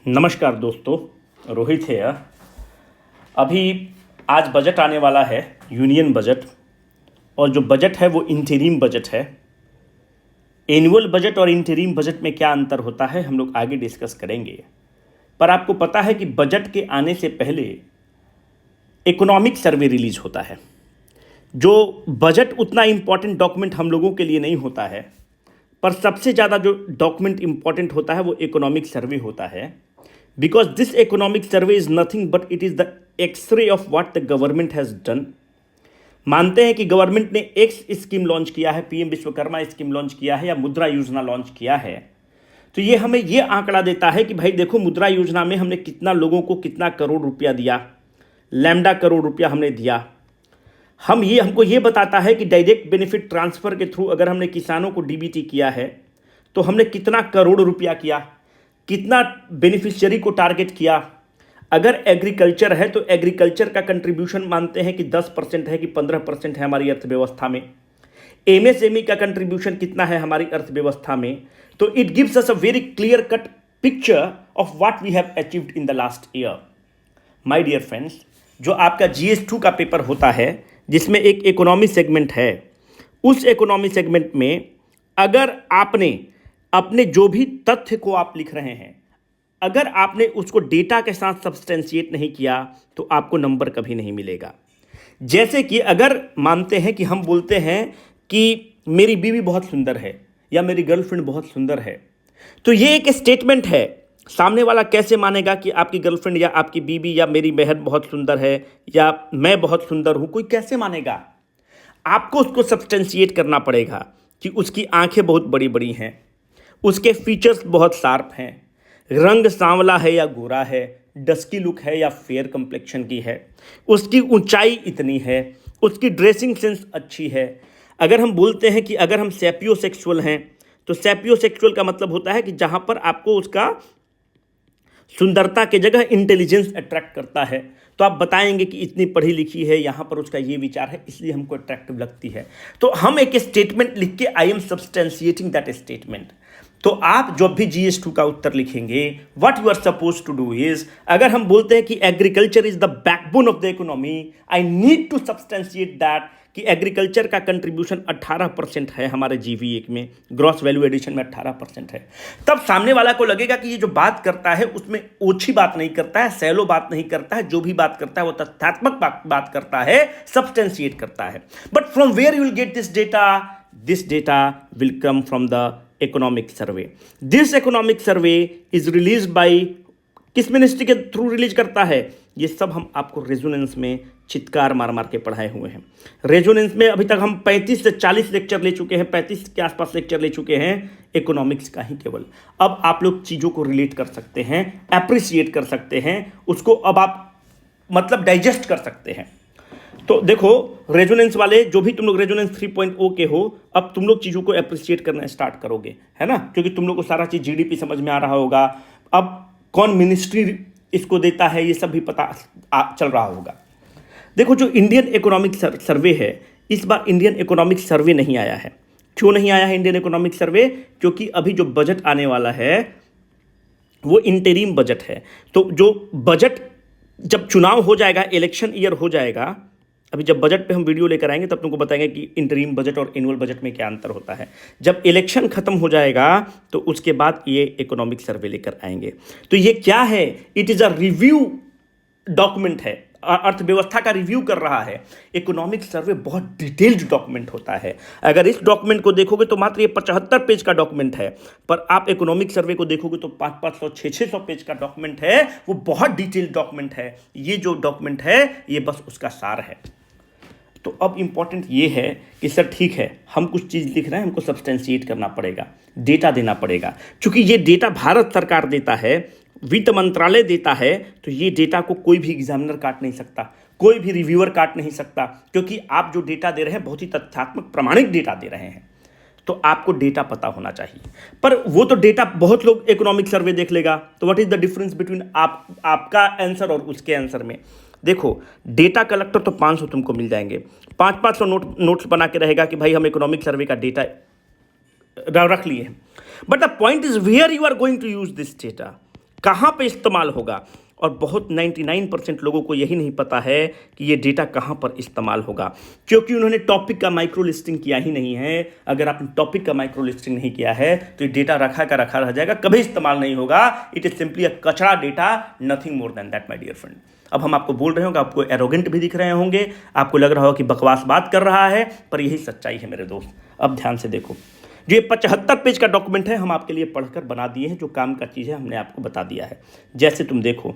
नमस्कार दोस्तों, रोहित है। अभी आज बजट आने वाला है, यूनियन बजट। और जो बजट है वो इंटरिम बजट है। एनुअल बजट और इंटरिम बजट में क्या अंतर होता है हम लोग आगे डिस्कस करेंगे। पर आपको पता है कि बजट के आने से पहले इकोनॉमिक सर्वे रिलीज होता है। जो बजट उतना इम्पॉर्टेंट डॉक्यूमेंट हम लोगों के लिए नहीं होता है, पर सबसे ज़्यादा जो डॉक्यूमेंट इम्पॉर्टेंट होता है वो इकोनॉमिक सर्वे होता है। Because this economic survey is nothing but it is the X-ray of what the government has done. मानते हैं कि गवर्नमेंट ने एक्स स्कीम लॉन्च किया है, पीएम विश्वकर्मा स्कीम लॉन्च किया है या मुद्रा योजना लॉन्च किया है, तो ये हमें ये आंकड़ा देता है कि भाई देखो मुद्रा योजना में हमने कितना लोगों को कितना करोड़ रुपया दिया, लैम्डा करोड़ रुपया हमने दिया। हमको ये बताता है कि डायरेक्ट बेनिफिट ट्रांसफ़र के थ्रू अगर हमने किसानों को डीबीटी किया है तो हमने कितना करोड़ रुपया किया, कितना बेनिफिशियरी को टारगेट किया। अगर एग्रीकल्चर है तो एग्रीकल्चर का कंट्रीब्यूशन मानते हैं कि 10% है कि 15% है हमारी अर्थव्यवस्था में। एमएसएमई का कंट्रीब्यूशन कितना है हमारी अर्थव्यवस्था में। तो it gives us a very clear cut picture of what we have achieved in the last year. My dear friends, जो आपका GS2 का पेपर होता है जिसमें एक इकोनॉमी सेगमेंट है, उस इकोनॉमी सेगमेंट में अगर आपने अपने जो भी तथ्य को आप लिख रहे हैं, अगर आपने उसको डेटा के साथ सब्सटेंशिएट नहीं किया तो आपको नंबर कभी नहीं मिलेगा। जैसे कि अगर मानते हैं कि हम बोलते हैं कि मेरी बीवी बहुत सुंदर है या मेरी गर्लफ्रेंड बहुत सुंदर है, तो ये एक स्टेटमेंट है। सामने वाला कैसे मानेगा कि आपकी गर्लफ्रेंड या आपकी बीवी या मेरी बहन बहुत सुंदर है या मैं बहुत सुंदर हूं? कोई कैसे मानेगा? आपको उसको सब्सटेंशिएट करना पड़ेगा कि उसकी आंखें बहुत बड़ी बड़ी हैं, उसके फीचर्स बहुत शार्प हैं, रंग सांवला है या गोरा है, डस्की लुक है या फेयर कंप्लेक्शन की है, उसकी ऊंचाई इतनी है, उसकी ड्रेसिंग सेंस अच्छी है। अगर हम बोलते हैं कि अगर हम सैपियोसेक्सुअल हैं, तो सैपियोसेक्सुअल का मतलब होता है कि जहां पर आपको उसका सुंदरता के जगह इंटेलिजेंस अट्रैक्ट करता है, तो आप बताएंगे कि इतनी पढ़ी लिखी है, यहाँ पर उसका ये विचार है, इसलिए हमको अट्रैक्टिव लगती है। तो हम एक स्टेटमेंट लिख के I am substantiating that statement. तो आप जब भी GS2 का उत्तर लिखेंगे, what you are suppose to do is, अगर हम बोलते हैं कि agriculture is the backbone of the economy, I need to substantiate that कि एग्रीकल्चर का कंट्रीब्यूशन 18% है हमारे GV1 में, ग्रॉस वैल्यू एडिशन में 18% है। तब सामने वाला को लगेगा कि ये जो बात करता है उसमें ओछी बात नहीं करता है, सैलो बात नहीं करता है, जो भी बात करता है वो तथ्यात्मक बात करता है, सब्सटेंशिएट करता है। But from where you will get this data? This data will come from the economic survey. This economic survey is release by किस मिनिस्ट्री के थ्रू रिलीज करता है? ये सब हम आपको रेजोनेंस में चित्कार मार मार के पढ़ाए हुए हैं। रेजोनेंस में अभी तक हम 35 से 40 लेक्चर ले चुके हैं, 35 के आसपास लेक्चर ले चुके हैं इकोनॉमिक्स का ही केवल। अब आप लोग चीज़ों को रिलेट कर सकते हैं, अप्रिशिएट कर सकते हैं, उसको अब आप मतलब डाइजेस्ट कर सकते हैं। तो देखो, रेजोनेंस वाले जो भी तुम लोग रेजोनेंस 3.0 के हो, अब तुम लोग चीज़ों को अप्रिशिएट करना स्टार्ट करोगे, है ना? क्योंकि तुम लोग को सारा चीज़ GDP समझ में आ रहा होगा, अब कौन मिनिस्ट्री इसको देता है ये सब भी पता चल रहा होगा। देखो, जो इंडियन इकोनॉमिक सर्वे है, इस बार इंडियन इकोनॉमिक सर्वे नहीं आया है। क्यों नहीं आया है इंडियन इकोनॉमिक सर्वे? क्योंकि अभी जो बजट आने वाला है वो इंटरिम बजट है। तो जो बजट, जब चुनाव हो जाएगा, इलेक्शन ईयर हो जाएगा, अभी जब बजट पे हम वीडियो लेकर आएंगे तब तुमको बताएंगे कि इंटरिम बजट और एनुअल बजट में क्या अंतर होता है। जब इलेक्शन खत्म हो जाएगा तो उसके बाद ये इकोनॉमिक सर्वे लेकर आएंगे। तो ये क्या है? It is a review document है, अर्थव्यवस्था का रिव्यू कर रहा है। इकोनॉमिक सर्वे बहुत डिटेल्ड डॉक्यूमेंट होता है। अगर इस डॉक्यूमेंट को देखोगे तो मात्र ये 75 पेज का डॉक्यूमेंट है, पर आप इकोनॉमिक सर्वे को देखोगे तो 500-500, 600 पेज का डॉक्यूमेंट है। वो बहुत डिटेल्ड डॉक्यूमेंट है। ये जो डॉक्यूमेंट है ये बस उसका सार है। तो अब इंपॉर्टेंट ये है कि सर ठीक है, हम कुछ चीज़ लिख रहे हैं, हमको सब्सटेंशिएट करना पड़ेगा, डेटा देना पड़ेगा। क्योंकि ये डेटा भारत सरकार देता है, वित्त मंत्रालय देता है, तो ये डेटा को कोई भी एग्जामिनर काट नहीं सकता, कोई भी रिव्यूअर काट नहीं सकता, क्योंकि आप जो डेटा दे रहे हैं बहुत ही तथ्यात्मक प्रमाणिक डेटा दे रहे हैं। तो आपको डेटा पता होना चाहिए। पर वो तो डेटा बहुत लोग इकोनॉमिक सर्वे देख लेगा, तो what is the difference between आपका आंसर और उसके आंसर में? देखो, डेटा कलेक्टर तो 500 तुमको मिल जाएंगे, 500 नोट्स बना के रहेगा कि भाई हम इकोनॉमिक सर्वे का डेटा रख लिए हैं। But the point is where you are going to use this data. कहाँ पे इस्तेमाल होगा, और बहुत 99% लोगों को यही नहीं पता है कि ये डेटा कहाँ पर इस्तेमाल होगा, क्योंकि उन्होंने टॉपिक का माइक्रो लिस्टिंग किया ही नहीं है। अगर आपने टॉपिक का माइक्रो लिस्टिंग नहीं किया है तो ये डेटा रखा का रखा रह जाएगा, कभी इस्तेमाल नहीं होगा। इट इज सिंपली अ कचरा data, nothing more than that my dear friend. अब हम आपको बोल रहे होंगे, आपको एरोगेंट भी दिख रहे होंगे, आपको लग रहा होगा कि बकवास बात कर रहा है, पर यही सच्चाई है मेरे दोस्त। अब ध्यान से देखो, जो ये 75 पेज का डॉक्यूमेंट है हम आपके लिए पढ़कर बना दिए हैं, जो काम का चीज़ है हमने आपको बता दिया है। जैसे तुम देखो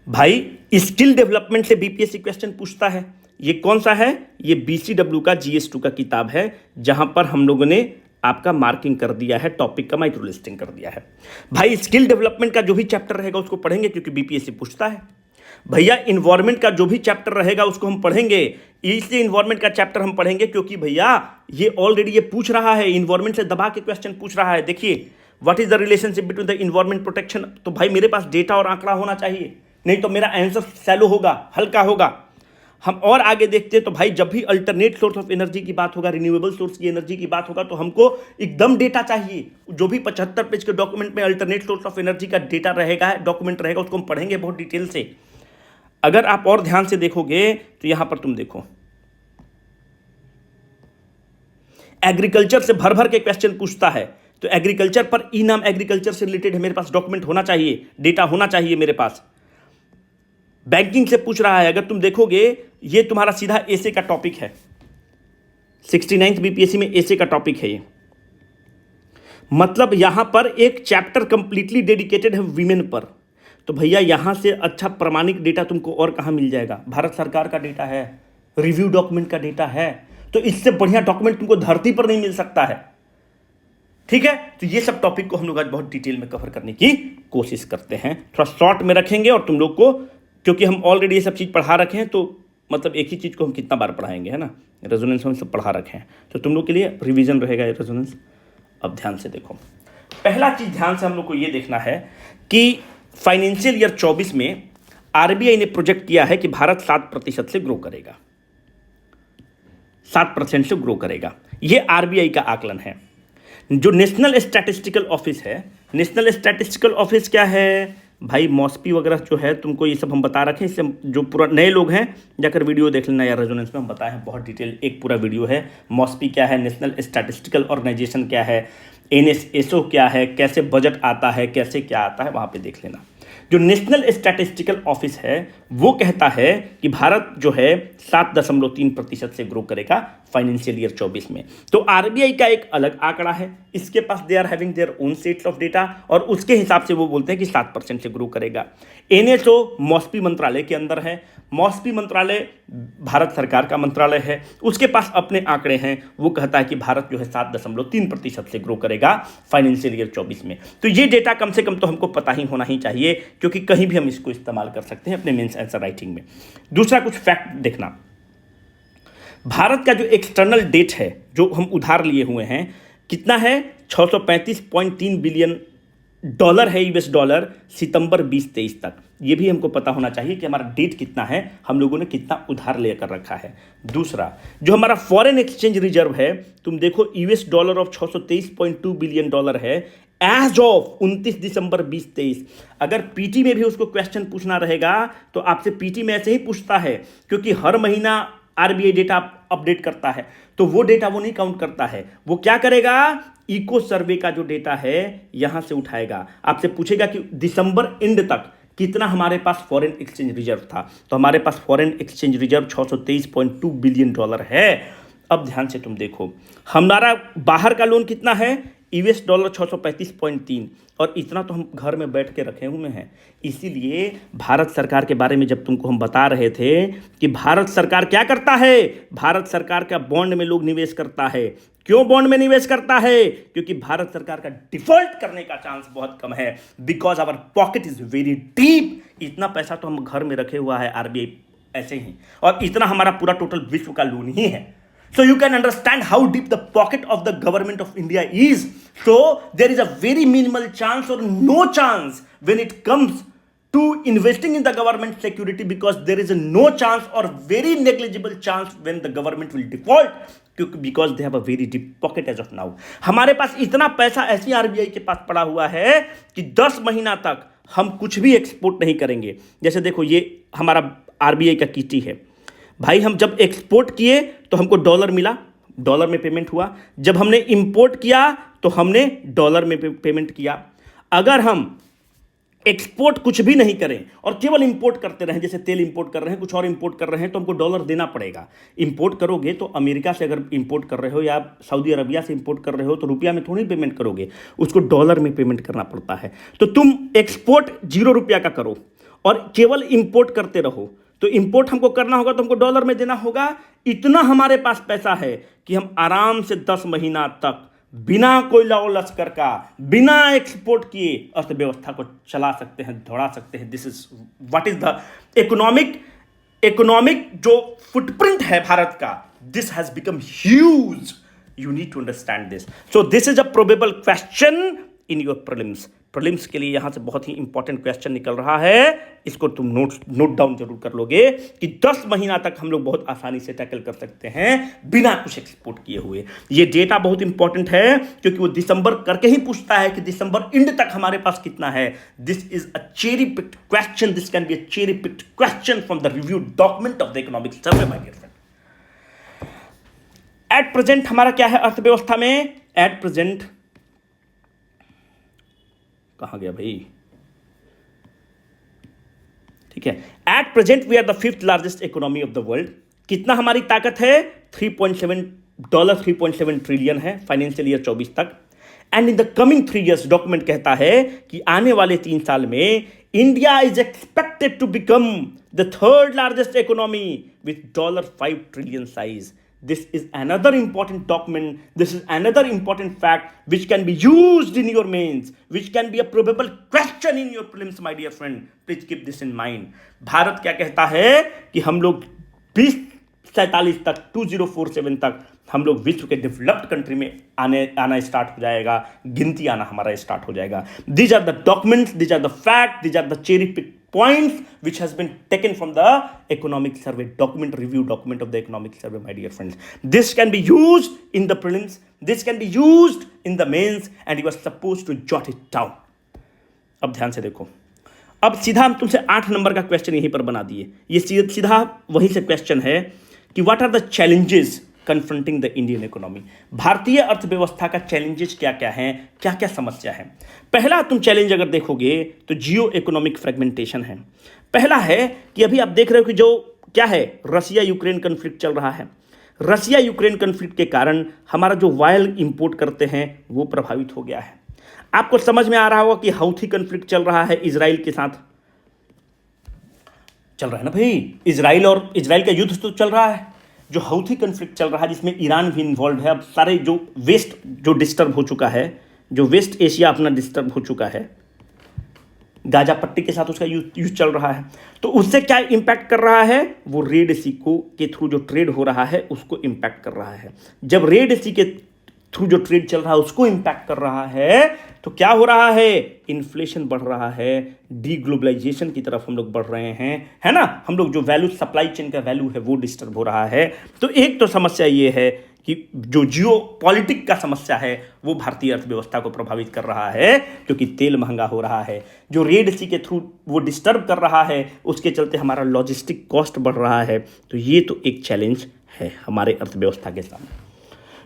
भाई, स्किल डेवलपमेंट से बीपीएससी क्वेश्चन पूछता है। ये कौन सा है? ये बीसीडब्ल्यू का जीएस2 का किताब है, जहां पर हम लोगों ने आपका मार्किंग कर दिया है, टॉपिक का माइक्रो लिस्टिंग कर दिया है। भाई स्किल डेवलपमेंट का जो भी चैप्टर रहेगा उसको पढ़ेंगे, क्योंकि बीपीएससी पूछता है। भैया इन्वायरमेंट का जो भी चैप्टर रहेगा उसको हम पढ़ेंगे, इसलिए इन्वायरमेंट का चैप्टर हम पढ़ेंगे क्योंकि भैया ये ऑलरेडी ये पूछ रहा है, इन्वायरमेंट से दबा के क्वेश्चन पूछ रहा है। देखिए, what is the relationship between the environment protection. तो भाई मेरे पास डेटा और आंकड़ा होना चाहिए, नहीं तो मेरा आंसर सैलो होगा, हल्का होगा। हम और आगे देखते हैं तो भाई जब भी अल्टरनेट सोर्स ऑफ एनर्जी की बात होगा, रिन्यूएबल सोर्स की एनर्जी की बात होगा, तो हमको एकदम डेटा चाहिए। जो भी 75 पेज के डॉक्यूमेंट में अल्टरनेट सोर्स ऑफ एनर्जी का डेटा रहेगा, डॉक्यूमेंट रहेगा, उसको हम पढ़ेंगे बहुत डिटेल से। अगर आप और ध्यान से देखोगे तो यहां पर तुम देखो, एग्रीकल्चर से भर भर के क्वेश्चन पूछता है। तो एग्रीकल्चर पर ई नाम एग्रीकल्चर से रिलेटेड है, मेरे पास डॉक्यूमेंट होना चाहिए, डेटा होना चाहिए मेरे पास। बैंकिंग से पूछ रहा है, अगर तुम देखोगे ये तुम्हारा सीधा एसे का टॉपिक है, 69th बीपीएससी में एसे का टॉपिक है ये। मतलब यहां पर एक चैप्टर कंप्लीटली डेडिकेटेड है वीमेन पर। तो भैया यहां से अच्छा प्रमाणिक डेटा तुमको और कहां मिल जाएगा? भारत सरकार का डेटा है, रिव्यू डॉक्यूमेंट का डेटा है, तो इससे बढ़िया डॉक्यूमेंट तुमको धरती पर नहीं मिल सकता है। ठीक है, तो ये सब टॉपिक को हम लोग आज बहुत डिटेल में कवर करने की कोशिश करते हैं, थोड़ा शॉर्ट में रखेंगे। और तुम लोग को, क्योंकि हम ऑलरेडी ये सब चीज़ पढ़ा रखे हैं, तो मतलब एक ही चीज़ को हम कितना बार पढ़ाएंगे, है ना। रेजोनेंस हम सब पढ़ा रखे हैं, तो तुम लोग के लिए रिवीजन रहेगा ये रेजोनेंस। अब ध्यान से देखो, पहला चीज़ ध्यान से हम लोग को ये देखना है कि फाइनेंशियल ईयर 24 में आरबीआई ने प्रोजेक्ट किया है कि भारत 7% से ग्रो करेगा, 7% से ग्रो करेगा। ये आरबीआई का आकलन है। जो नेशनल स्टैटिस्टिकल ऑफिस है, नेशनल स्टैटिस्टिकल ऑफिस क्या है भाई? मॉस्पी वगैरह जो है, तुमको ये सब हम बता रखे हैं। इससे जो पूरा नए लोग हैं जाकर वीडियो देख लेना यार, रेजोनेंस में हम बताए हैं बहुत डिटेल, एक पूरा वीडियो है। मॉस्पी क्या है, नेशनल स्टैटिस्टिकल ऑर्गेनाइजेशन क्या है, एनएसएसओ क्या है, कैसे बजट आता है, कैसे क्या आता है, वहाँ पे देख लेना। जो नेशनल स्टैटिस्टिकल ऑफिस है वो कहता है कि भारत जो है 7.3% से ग्रो करेगा फाइनेंशियल ईयर 24 में। तो आरबीआई का एक अलग आंकड़ा है, इसके पास they are having their own sets of data, और उसके हिसाब से वो बोलते हैं कि 7% से ग्रो करेगा। एनएसओ मॉस्पी मंत्रालय के अंदर है, मॉस्पी मंत्रालय भारत सरकार का मंत्रालय है, उसके पास अपने आंकड़े हैं। वो कहता है कि भारत जो है 7.3% से ग्रो करेगा फाइनेंशियल ईयर 24 में। तो ये डेटा कम से कम तो हमको पता ही होना ही चाहिए, क्योंकि कहीं भी हम इसको इस्तेमाल कर सकते हैं अपने मेंस आंसर राइटिंग में। दूसरा कुछ फैक्ट देखना, भारत का जो एक्सटर्नल डेट है जो हम उधार लिए हुए हैं, कितना है? 635.3 बिलियन डॉलर है, यूएस डॉलर, सितंबर 2023 तक। ये भी हमको पता होना चाहिए कि हमारा डेट कितना है, हम लोगों ने कितना उधार लेकर रखा है। दूसरा, जो हमारा फॉरेन एक्सचेंज रिजर्व है, तुम देखो US dollar of 623.2 billion dollar है एज ऑफ 29 दिसंबर 2023। अगर पीटी में भी उसको क्वेश्चन पूछना रहेगा तो आपसे पीटी में ऐसे ही पूछता है, क्योंकि हर महीना आरबीआई डेटा अपडेट करता है, तो वो डेटा वो नहीं काउंट करता है। वो क्या करेगा? इको सर्वे का जो डेटा है यहां से उठाएगा। आपसे पूछेगा कि दिसंबर एंड तक कितना हमारे पास फॉरेन एक्सचेंज रिजर्व था, तो हमारे पास foreign exchange reserve 623.2 billion dollar है। अब ध्यान से तुम देखो, हमारा बाहर का लोन कितना है? यूएस डॉलर 635.3, और इतना तो हम घर में बैठ के रखे हुए हैं। इसीलिए भारत सरकार के बारे में जब तुमको हम बता रहे थे कि भारत सरकार क्या करता है, भारत सरकार का बॉन्ड में लोग निवेश करता है। क्यों बॉन्ड में निवेश करता है? क्योंकि भारत सरकार का डिफॉल्ट करने का चांस बहुत कम है, because our pocket is very deep. इतना पैसा तो हम घर में रखे हुआ है आरबीआई ऐसे ही, और इतना हमारा पूरा टोटल विश्व का लोन ही है। So you can understand how deep the pocket of the government of India is. So there is a very minimal chance or no chance when it comes to investing in the government security, because there is a no chance or very negligible chance when the government will default. क्योंकि because they have a very deep pocket as of now. हमारे पास इतना पैसा ऐसी RBI के पास पड़ा हुआ है कि 10 महीना तक हम कुछ भी एक्सपोर्ट नहीं करेंगे। जैसे देखो, ये हमारा आरबीआई का किटी है भाई, हम जब एक्सपोर्ट किए तो हमको डॉलर मिला, डॉलर में पेमेंट हुआ। जब हमने इंपोर्ट किया तो हमने डॉलर में पेमेंट किया। अगर हम एक्सपोर्ट कुछ भी नहीं करें और केवल इंपोर्ट करते रहें, जैसे तेल इंपोर्ट कर रहे हैं, कुछ और इंपोर्ट कर रहे हैं, तो हमको डॉलर देना पड़ेगा। इंपोर्ट करोगे तो अमेरिका से अगर इंपोर्ट कर रहे हो या सऊदी अरबिया से इंपोर्ट कर रहे हो तो रुपया में थोड़ी पेमेंट करोगे, उसको डॉलर में पेमेंट करना पड़ता है। तो तुम एक्सपोर्ट 0 रुपया का करो और केवल इंपोर्ट करते रहो, तो इंपोर्ट हमको करना होगा तो हमको डॉलर में देना होगा। इतना हमारे पास पैसा है कि हम आराम से 10 महीना तक बिना कोई लाओ लश्कर का, बिना एक्सपोर्ट किए अर्थव्यवस्था को चला सकते हैं, दौड़ा सकते हैं। This is what is the economic जो फुटप्रिंट है भारत का, this has become huge. You need to understand this. So this is a probable question in your prelims के लिए। यहां से बहुत ही इंपॉर्टेंट क्वेश्चन निकल रहा है, इसको तुम नोट डाउन जरूर कर लोगे कि 10 महीना तक हम लोग बहुत आसानी से टैकल कर सकते हैं बिना कुछ एक्सपोर्ट किए हुए। ये डेटा बहुत इंपॉर्टेंट है क्योंकि वो दिसंबर करके ही पूछता है कि दिसंबर एंड तक हमारे पास कितना है। This is a cherry picked question, this can be a cherry picked question from the review document of the economic survey my dear friend. At present हमारा क्या है अर्थव्यवस्था में? एट प्रेजेंट कहां गया भाई? ठीक है, at present we are the 5th largest economy of the world. कितना हमारी ताकत है? $3.7 ट्रिलियन है फाइनेंशियल ईयर 24 तक। And in the coming 3 years document कहता है कि आने वाले 3 साल में India is expected to become the 3rd largest economy with $5 trillion size. This is another important document. This is another important fact which can be used in your mains, which can be a probable question in your prelims, my dear friend. Please keep this in mind. Bharat क्या कहता है कि हम लोग 2047 तक 2047 तक हम लोग विश्व के डेवलप्ड कंट्री में आना स्टार्ट हो जाएगा, गिनती आना हमारा स्टार्ट हो जाएगा। These are the documents, these are the facts, these are the cherry picked points which has been taken from the economic survey document, review document of the economic survey, my dear friends. This can be used in the prelims, this can be used in the mains, and you are supposed to jot it down. अब ध्यान से देखो, अब सीधा हम तुमसे 8 number का question यहीं पर बना दिए। ये सीधा वहीं से क्वेश्चन है कि what are the challenges confronting the Indian economy. भारतीय अर्थव्यवस्था का चैलेंजेस क्या क्या हैं, क्या क्या समस्या है? पहला तुम चैलेंज अगर देखोगे तो जियो इकोनॉमिक फ्रेगमेंटेशन है। पहला है कि अभी आप देख रहे हो कि जो क्या है, रसिया यूक्रेन कन्फ्लिक्ट चल रहा है। रसिया यूक्रेन कन्फ्लिक्ट के कारण हमारा जो ऑयल इंपोर्ट करते हैं वो प्रभावित हो गया है। आपको समझ में आ रहा होगा कि हौथी कन्फ्लिक्ट चल रहा है इजराइल के साथ, चल रहा है ना भाई, इजराइल का युद्ध तो चल रहा है। जो हौथी कन्फ्लिक्ट चल रहा है जिसमें ईरान भी इन्वॉल्व है। अब सारे जो वेस्ट जो डिस्टर्ब हो चुका है, जो वेस्ट एशिया अपना डिस्टर्ब हो चुका है, गाजा पट्टी के साथ उसका यूज चल रहा है। तो उससे क्या इंपैक्ट कर रहा है? वो रेड सी को के थ्रू जो ट्रेड हो रहा है उसको इंपैक्ट कर रहा है। जब रेड सी के थ्रू जो ट्रेड चल रहा है उसको इंपैक्ट कर रहा है तो क्या हो रहा है? इन्फ्लेशन बढ़ रहा है, डीग्लोबलाइजेशन की तरफ हम लोग बढ़ रहे हैं, है ना। हम लोग जो वैल्यू, सप्लाई चेन का वैल्यू है वो डिस्टर्ब हो रहा है। तो एक तो समस्या ये है कि जो जियो पॉलिटिक का समस्या है वो भारतीय अर्थव्यवस्था को प्रभावित कर रहा है क्योंकि तेल महंगा हो रहा है। जो रेड सी के थ्रू वो डिस्टर्ब कर रहा है उसके चलते हमारा लॉजिस्टिक कॉस्ट बढ़ रहा है। तो ये तो एक चैलेंज है हमारे अर्थव्यवस्था के सामने।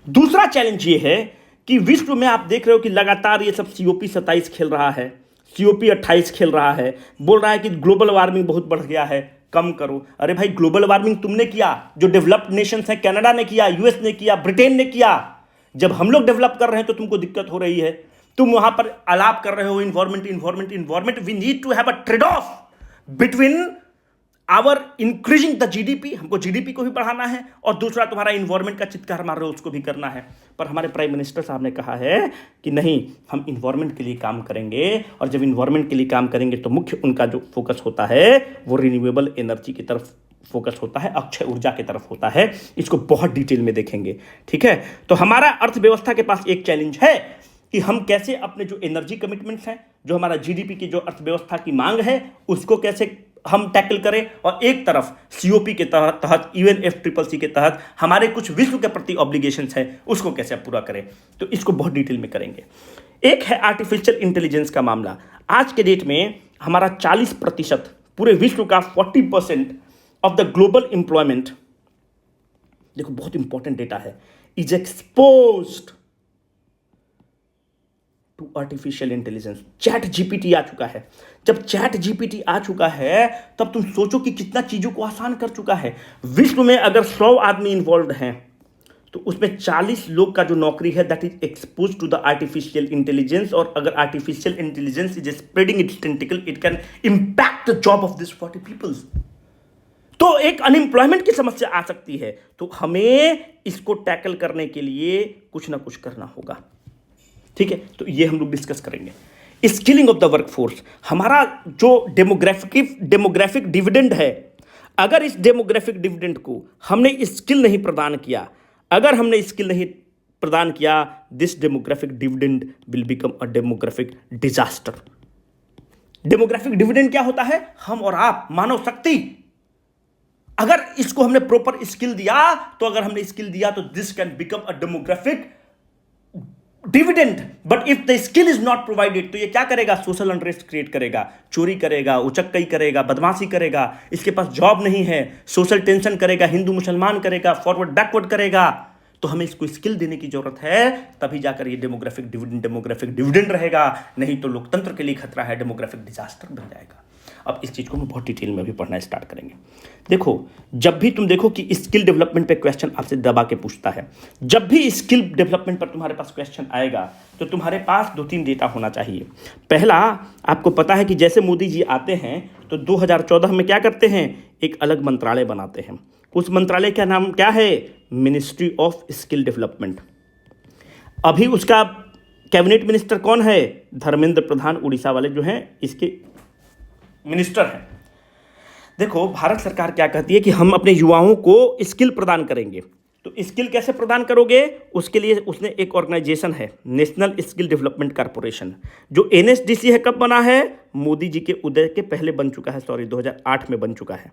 दूसरा चैलेंज ये है कि विश्व में आप देख रहे हो कि लगातार ये सब COP 27 खेल रहा है, COP 28 खेल रहा है, बोल रहा है कि ग्लोबल वार्मिंग बहुत बढ़ गया है, कम करो। अरे भाई, ग्लोबल वार्मिंग तुमने किया, जो डेवलप्ड नेशंस हैं, कनाडा ने किया, US ने किया, ब्रिटेन ने किया। जब हम लोग डेवलप कर रहे हैं तो तुमको दिक्कत हो रही है। तुम वहां पर आलाप कर रहे हो environment. We need to have a trade off between our increasing the GDP, हमको GDP को भी बढ़ाना है, और दूसरा तुम्हारा इन्वायरमेंट का चित्कार मार रहे हो उसको भी करना है। पर हमारे प्राइम मिनिस्टर साहब ने कहा है कि नहीं, हम इन्वायरमेंट के लिए काम करेंगे, और जब इन्वायरमेंट के लिए काम करेंगे तो मुख्य उनका जो फोकस होता है वो रिन्यूएबल एनर्जी की तरफ फोकस होता है, अक्षय ऊर्जा की तरफ होता है। इसको बहुत डिटेल में देखेंगे, ठीक है। तो हमारा अर्थव्यवस्था के पास एक चैलेंज है कि हम कैसे अपने जो एनर्जी कमिटमेंट्स हैं, जो हमारा GDP की जो अर्थव्यवस्था की मांग है, उसको कैसे हम टैकल करें और एक तरफ सीओपी के तहत यूएनएफसीसीसी के तहत हमारे कुछ विश्व के प्रति ऑब्लिगेशंस हैं, उसको कैसे पूरा करें। तो इसको बहुत डिटेल में करेंगे। एक है आर्टिफिशियल इंटेलिजेंस का मामला। आज के डेट में हमारा 40%, पूरे विश्व का 40% ऑफ द ग्लोबल एम्प्लॉयमेंट, देखो बहुत इंपॉर्टेंट डेटा है, is exposed to artificial intelligence. Chat GPT आ चुका है। जब चैट जीपीटी आ चुका है तब तुम सोचो कि कितना चीजों को आसान कर चुका है। विश्व में अगर 100 आदमी इन्वॉल्व हैं तो उसमें 40 लोग का जो नौकरी है that is expose to the artificial intelligence. और अगर artificial intelligence is spreading its tentacle, it can impact the job of this 40 peoples. तो एक अनएम्प्लॉयमेंट की समस्या आ सकती है। तो हमें इसको टैकल करने के लिए कुछ ना कुछ करना होगा, ठीक है। तो ये हम लोग डिस्कस करेंगे। स्किलिंग ऑफ द वर्कफोर्स, हमारा जो डेमोग्राफिक डिविडेंड है, अगर इस डेमोग्राफिक डिविडेंड को हमने स्किल नहीं प्रदान किया, अगर हमने स्किल नहीं प्रदान किया, this demographic dividend will become a demographic disaster. Demographic dividend क्या होता है? हम और आप, मानव शक्ति। अगर इसको हमने प्रॉपर स्किल दिया, तो अगर हमने स्किल दिया तो this can become a demographic dividend. But if the skill is not provided, तो ये क्या करेगा? सोशल अनरेस्ट क्रिएट करेगा, चोरी करेगा, उचक्कई करेगा, बदमाशी करेगा, इसके पास जॉब नहीं है, सोशल टेंशन करेगा, हिंदू मुसलमान करेगा, फॉरवर्ड बैकवर्ड करेगा। तो हमें इसको स्किल देने की जरूरत है, तभी जाकर ये डेमोग्राफिक डिविडेंड रहेगा। नहीं तो लोकतंत्र के लिए खतरा है, डेमोग्राफिक डिजास्टर बन जाएगा। अब इस चीज को हम बहुत डिटेल में भी पढ़ना स्टार्ट करेंगे। देखो, जब भी तुम देखो कि स्किल डेवलपमेंट पे क्वेश्चन आपसे दबा के पूछता है, जब भी स्किल डेवलपमेंट पर तुम्हारे पास क्वेश्चन आएगा तो तुम्हारे पास 2-3 डेटा होना चाहिए। पहला, आपको पता है कि जैसे मोदी जी आते हैं तो 2014 में क्या करते हैं? एक अलग मंत्रालय बनाते हैं। उस मंत्रालय का नाम क्या है? Ministry of skill development. अभी उसका कैबिनेट मिनिस्टर कौन है? धर्मेंद्र प्रधान, उड़ीसा वाले जो हैं इसके मिनिस्टर हैं। देखो, भारत सरकार क्या कहती है कि हम अपने युवाओं को स्किल प्रदान करेंगे। तो स्किल कैसे प्रदान करोगे? उसके लिए उसने एक ऑर्गेनाइजेशन है, नेशनल स्किल डेवलपमेंट कॉर्पोरेशन, जो एनएसडीसी है। कब बना है? मोदी जी के उदय के पहले बन चुका है, 2008 में बन चुका है।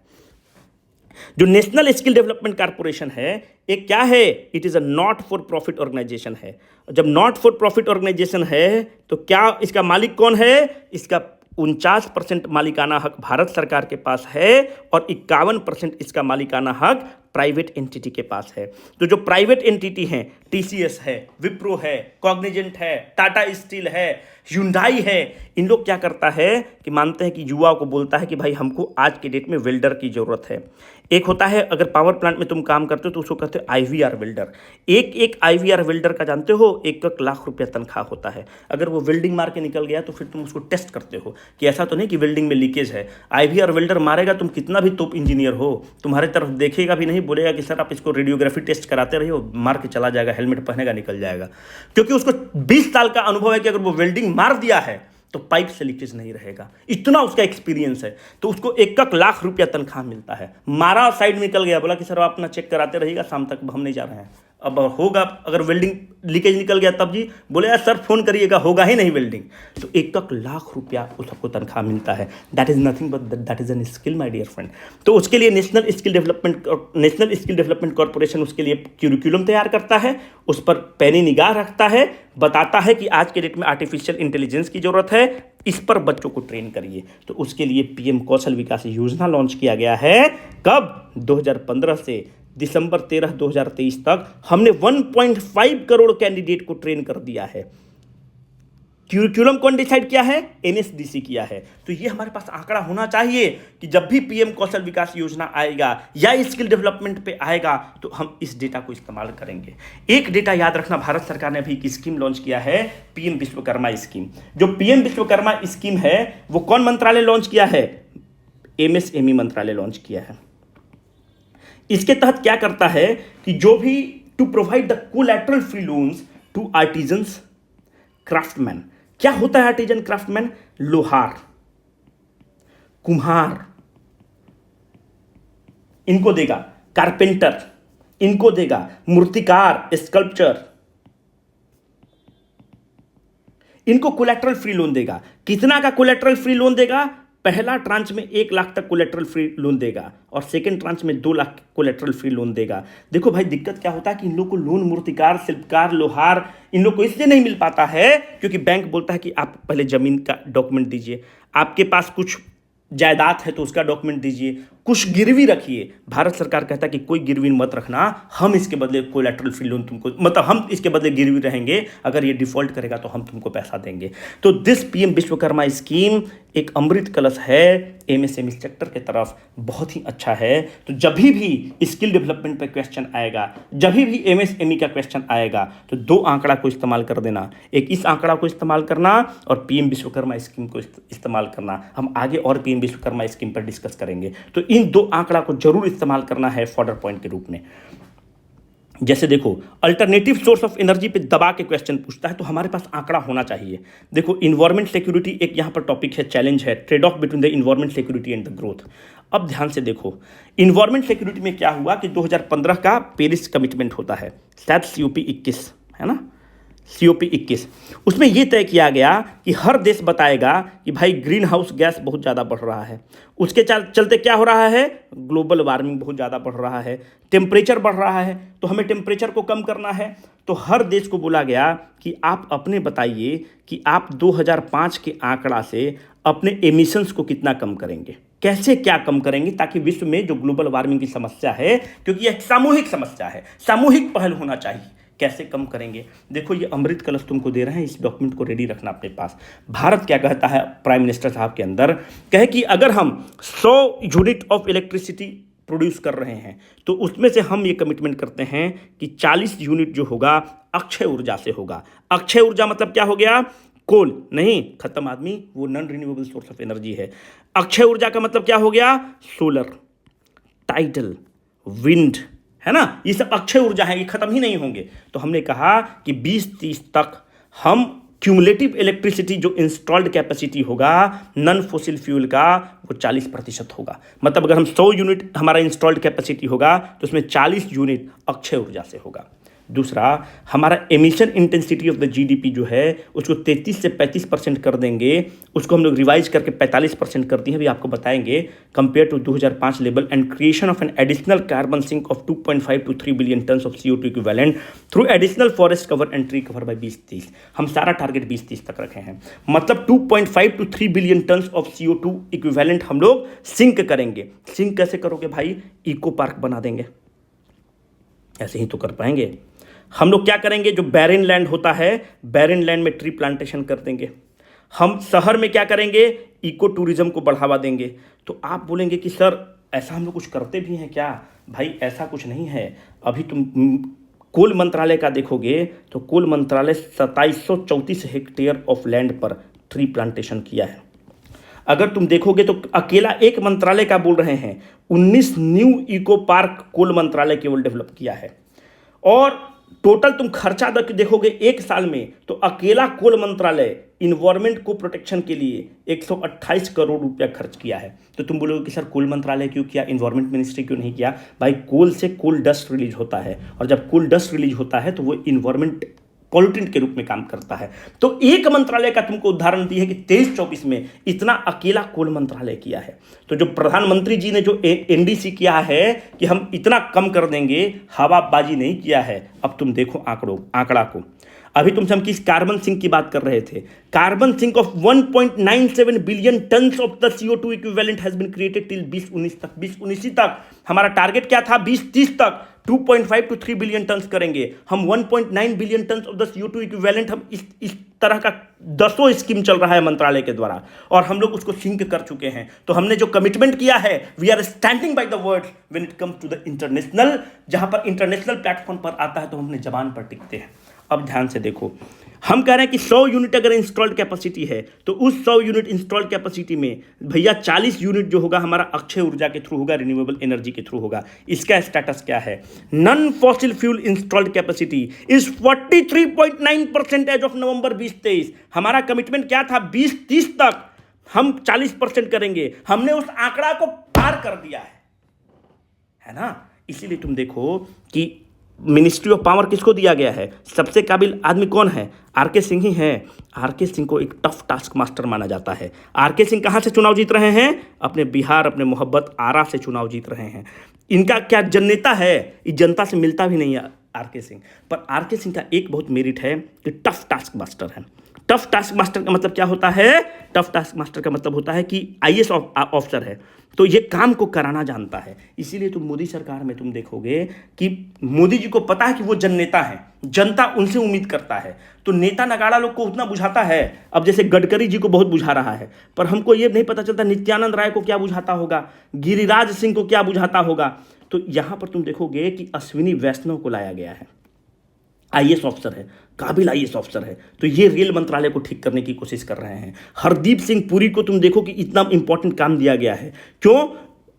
जो नेशनल स्किल डेवलपमेंट कॉर्पोरेशन है, एक क्या है? It is a not for profit organisation है। जब नॉट फॉर प्रॉफिट ऑर्गेनाइजेशन है तो क्या इसका मालिक कौन है? इसका 49% मालिकाना हक भारत सरकार के पास है और 51% इसका मालिकाना हक प्राइवेट एंटिटी के पास है। तो जो प्राइवेट एंटिटी हैं, टीसीएस है, विप्रो है, कॉग्निजेंट है, टाटा स्टील है, ह्युंडई है, इन लोग क्या करता है कि मानते हैं कि युवाओं को बोलता है कि भाई हमको आज के डेट में वेल्डर की ज़रूरत है। एक होता है, अगर पावर प्लांट में तुम काम करते हो तो उसको कहते हो आईवीआर वेल्डर। एक आईवीआर वेल्डर का जानते हो 1 लाख रुपया तनख्वाह होता है। अगर वो वेल्डिंग मार के निकल गया तो फिर तुम उसको टेस्ट करते हो कि ऐसा तो नहीं कि वेल्डिंग में लीकेज है। आईवीआर वेल्डर मारेगा, तुम कितना भी टॉप इंजीनियर हो, तुम्हारे तरफ देखेगा भी नहीं, बोलेगा कि सर आप इसको रेडियोग्राफी टेस्ट कराते रहिए, मार के चला जाएगा, हेलमेट पहनेगा, निकल जाएगा। क्योंकि उसको 20 साल का अनुभव है कि अगर वो वेल्डिंग मार दिया है तो पाइप से लीकेज नहीं रहेगा, इतना उसका एक्सपीरियंस है। तो उसको 1 लाख रुपया तनख्वाह मिलता है। मारा, साइड में निकल गया, बोला कि सर आप अपना चेक कराते रहिएगा, शाम तक हम नहीं जा रहे हैं। अब होगा, अगर वेल्डिंग लीकेज निकल गया तब जी बोले यार सर फोन करिएगा, होगा ही नहीं वेल्डिंग। तो 1 लाख रुपया उस सबको तनख्वाह मिलता है। That is nothing but that is an skill my dear friend. तो उसके लिए नेशनल स्किल डेवलपमेंट कॉर्पोरेशन उसके लिए क्यूरिकुलम तैयार करता है, उस पर पैनी निगाह रखता है, बताता है कि आज के डेट में आर्टिफिशियल इंटेलिजेंस की जरूरत है, इस पर बच्चों को ट्रेन करिए। तो उसके लिए पीएम कौशल विकास योजना लॉन्च किया गया है। कब? 2015 से दिसंबर 13, 2023 तक हमने 1.5 करोड़ कैंडिडेट को ट्रेन कर दिया है। क्यूरिकुलम कौन डिसाइड किया है? एनएसडीसी किया है। तो ये हमारे पास आंकड़ा होना चाहिए कि जब भी पीएम कौशल विकास योजना आएगा या स्किल डेवलपमेंट पे आएगा तो हम इस डेटा को इस्तेमाल करेंगे। एक डेटा याद रखना, भारत सरकार ने अभी एक स्कीम लॉन्च किया है, पीएम विश्वकर्मा स्कीम। जो पीएम विश्वकर्मा स्कीम है वो कौन मंत्रालय लॉन्च किया है? एमएसएमई मंत्रालय लॉन्च किया है। इसके तहत क्या करता है कि जो भी to provide the collateral free loans to artisans craftsman. क्या होता है आर्टिजन क्राफ्टमैन? लोहार, कुम्हार, इनको देगा। कारपेंटर इनको देगा। मूर्तिकार, स्कल्पचर, इनको कोलैटरल फ्री लोन देगा। कितना का कोलैटरल फ्री लोन देगा? पहला ट्रांच में 1 लाख तक कोलेटरल फ्री लोन देगा और सेकंड ट्रांच में 2 लाख कोलेटरल फ्री लोन देगा। देखो भाई दिक्कत क्या होता है कि इन लोग को लोन मूर्तिकार, शिल्पकार, लोहार इन लोग को इसलिए नहीं मिल पाता है क्योंकि बैंक बोलता है कि आप पहले जमीन का डॉक्यूमेंट दीजिए, आपके पास कुछ जायदाद है तो उसका डॉक्यूमेंट दीजिए, कुछ गिरवी रखिए। भारत सरकार कहता है कि कोई गिरवी मत रखना, हम इसके बदले कोलैटरल फ्री लोन तुमको, मतलब हम इसके बदले गिरवी रहेंगे, अगर ये डिफॉल्ट करेगा तो हम तुमको पैसा देंगे। तो दिस पीएम विश्वकर्मा स्कीम एक अमृत कलश है एमएसएमई सेक्टर के तरफ, बहुत ही अच्छा है। तो जब भी स्किल डेवलपमेंट पे क्वेश्चन आएगा, जब भी एमएसएमई का क्वेश्चन आएगा, तो 2 आंकड़ा को इस्तेमाल कर देना, एक इस आंकड़ा को इस्तेमाल करना और पीएम विश्वकर्मा स्कीम को इस्तेमाल करना। हम आगे और पीएम विश्वकर्मा स्कीम पर डिस्कस करेंगे, तो इन 2 आंकड़ा को जरूर इस्तेमाल करना है फॉर्डर पॉइंट के रूप में। जैसे देखो अल्टरनेटिव सोर्स ऑफ एनर्जी पे दबा के क्वेश्चन पूछता है तो हमारे पास आंकड़ा होना चाहिए। देखो इन्वायरमेंट सिक्योरिटी एक यहाँ पर टॉपिक है, चैलेंज है, trade off between the environment security and the growth. अब ध्यान से देखो इन्वायरमेंट सिक्योरिटी में क्या हुआ कि 2015 का पेरिस कमिटमेंट होता है, शायद COP 21 है ना, COP 21, उसमें यह तय किया गया कि हर देश बताएगा कि भाई ग्रीन हाउस गैस बहुत ज़्यादा बढ़ रहा है, उसके चलते क्या हो रहा है, ग्लोबल वार्मिंग बहुत ज़्यादा बढ़ रहा है, टेम्परेचर बढ़ रहा है, तो हमें टेम्परेचर को कम करना है। तो हर देश को बोला गया कि आप अपने बताइए कि आप 2005 के आंकड़ा से अपने एमिशंस को कितना कम करेंगे, कैसे क्या कम करेंगे, ताकि विश्व में जो ग्लोबल वार्मिंग की समस्या है, क्योंकि यह सामूहिक समस्या है, सामूहिक पहल होना चाहिए, कैसे कम करेंगे। देखो ये अमृत कलश तुमको दे रहे हैं, इस डॉक्यूमेंट को रेडी रखना अपने पास। भारत क्या कहता है प्राइम मिनिस्टर साहब के अंदर, कहे कि अगर हम 100 यूनिट ऑफ इलेक्ट्रिसिटी प्रोड्यूस कर रहे हैं तो उसमें से हम ये कमिटमेंट करते हैं कि 40 यूनिट जो होगा अक्षय ऊर्जा से होगा। अक्षय ऊर्जा मतलब क्या हो गया, कोल नहीं, खत्म आदमी, वो non renewable source of energy है। अक्षय ऊर्जा का मतलब क्या हो गया, सोलर, टाइडल, विंड, है ना, ये सब अक्षय ऊर्जा है, ये खत्म ही नहीं होंगे। तो हमने कहा कि 2030 तक हम क्यूमुलेटिव इलेक्ट्रिसिटी जो इंस्टॉल्ड कैपेसिटी होगा नॉन फोसिल फ्यूल का वो 40% होगा। मतलब अगर हम 100 यूनिट हमारा इंस्टॉल्ड कैपेसिटी होगा तो उसमें 40 यूनिट अक्षय ऊर्जा से होगा। दूसरा, हमारा emission intensity of the GDP जो है उसको 33 से 35% कर देंगे, उसको हम लोग रिवाइज करके 45% कर दिए, अभी आपको बताएंगे, compare to 2005 level, and creation of an additional carbon sink of 2.5 to 3 billion tons of CO2 equivalent through additional forest cover and tree cover by 2030। हम सारा टारगेट 2030 तक रखे हैं, मतलब 2.5 to 3 billion tons of CO2 equivalent हम लोग sink करेंगे। Sink कैसे करोगे भाई, इको पार्क बना देंगे, ऐसे ही तो कर पाएंगे। हम लोग क्या करेंगे, जो बैरन लैंड होता है, बैरन लैंड में ट्री प्लांटेशन कर देंगे। हम शहर में क्या करेंगे, इको टूरिज्म को बढ़ावा देंगे। तो आप बोलेंगे कि सर ऐसा हम लोग कुछ करते भी हैं क्या? भाई ऐसा कुछ नहीं है। अभी तुम कोल मंत्रालय का देखोगे तो कोल मंत्रालय 2734 हेक्टेयर ऑफ लैंड पर ट्री प्लांटेशन किया है। अगर तुम देखोगे तो अकेला एक मंत्रालय का बोल रहे हैं 19 न्यू इको पार्क कोल मंत्रालय केवल डेवलप किया है। और टोटल तुम खर्चा देखोगे एक साल में तो अकेला कोल मंत्रालय इन्वायरमेंट को प्रोटेक्शन के लिए 128 करोड़ रुपया खर्च किया है। तो तुम बोलोगे कि सर कोल मंत्रालय क्यों किया, इन्वायरमेंट मिनिस्ट्री क्यों नहीं किया? भाई कोल से कोल डस्ट रिलीज होता है और जब कोल डस्ट रिलीज होता है तो वो इन्वायरमेंट पॉल्यूटेंट के रूप में काम करता है। तो एक मंत्रालय का तुमको उदाहरण दी है कि 23-24 में इतना अकेला कोल मंत्रालय किया है। तो जो प्रधानमंत्री जी ने जो NDC किया है कि हम इतना कम कर देंगे, हवाबाजी नहीं किया है। अब तुम देखो आंकड़ा को। अभी तुमसे हम किस कार्बन सिंक की बात कर रहे थे, carbon sink of 1.97 billion tons of the CO2 equivalent has been created till 2019 तक। 2019 तक हमारा टारगेट क्या था, 2030 तक 2.5 to 3 बिलियन टन्स करेंगे हम। 1.9 billion tons of the CO2 equivalent हम इस तरह का 10 स्कीम चल रहा है मंत्रालय के द्वारा और हम लोग उसको सिंक कर चुके हैं। तो हमने जो कमिटमेंट किया है, we are standing by the words when it comes to the international, जहां पर इंटरनेशनल प्लेटफॉर्म पर आता है तो हम अपने जबान पर टिकते हैं। अब ध्यान से देखो, हम कह रहे हैं कि 100 यूनिट अगर इंस्टॉल्ड कैपेसिटी है तो उस 100 यूनिट इंस्टॉल्ड कैपेसिटी में भैया 40 यूनिट जो होगा हमारा अक्षय ऊर्जा के थ्रू होगा, रिन्यूएबल एनर्जी के थ्रू होगा। इसका स्टेटस क्या है, non fossil fuel installed capacity is 43.9% as of November 2023। हमारा कमिटमेंट क्या था, 2030 तक हम 40% करेंगे। हमने उस आंकड़ा को पार कर दिया है ना। इसीलिए तुम देखो कि मिनिस्ट्री ऑफ पावर किसको दिया गया है? सबसे काबिल आदमी कौन है? आर.के. सिंह ही है। आर.के. सिंह को एक टफ टास्क मास्टर माना जाता है। आर.के. सिंह कहाँ से चुनाव जीत रहे हैं? अपने बिहार, अपने मोहब्बत आरा से चुनाव जीत रहे हैं। इनका क्या जननेता है? ये जनता से मिलता भी नहीं है आर.के. सिंह। पर आर.के. सिंह का एक बहुत मेरिट है कि टफ टास्क मास्टर है। टफ टास्क मास्टर का मतलब क्या होता है? टफ टास्क मास्टर का मतलब होता है कि आईएएस ऑफिसर है तो ये काम को कराना जानता है। इसीलिए तुम मोदी सरकार में तुम देखोगे कि मोदी जी को पता है कि वो जननेता है, जनता उनसे उम्मीद करता है। तो नेता नगाड़ा लोग को उतना बुझाता है। अब जैसे गडकरी जी को बहुत बुझा रहा है, पर हमको ये नहीं पता चलता नित्यानंद राय को क्या बुझाता होगा, गिरिराज सिंह को क्या बुझाता होगा। तो यहां पर तुम देखोगे कि अश्विनी वैष्णव को लाया गया है, आईएएस ऑफिसर है, काबिल आईएएस ऑफिसर है। तो ये रेल मंत्रालय को ठीक करने की कोशिश कर रहे हैं। हरदीप सिंह पुरी को तुम देखो कि इतना इंपॉर्टेंट काम दिया गया है। क्यों?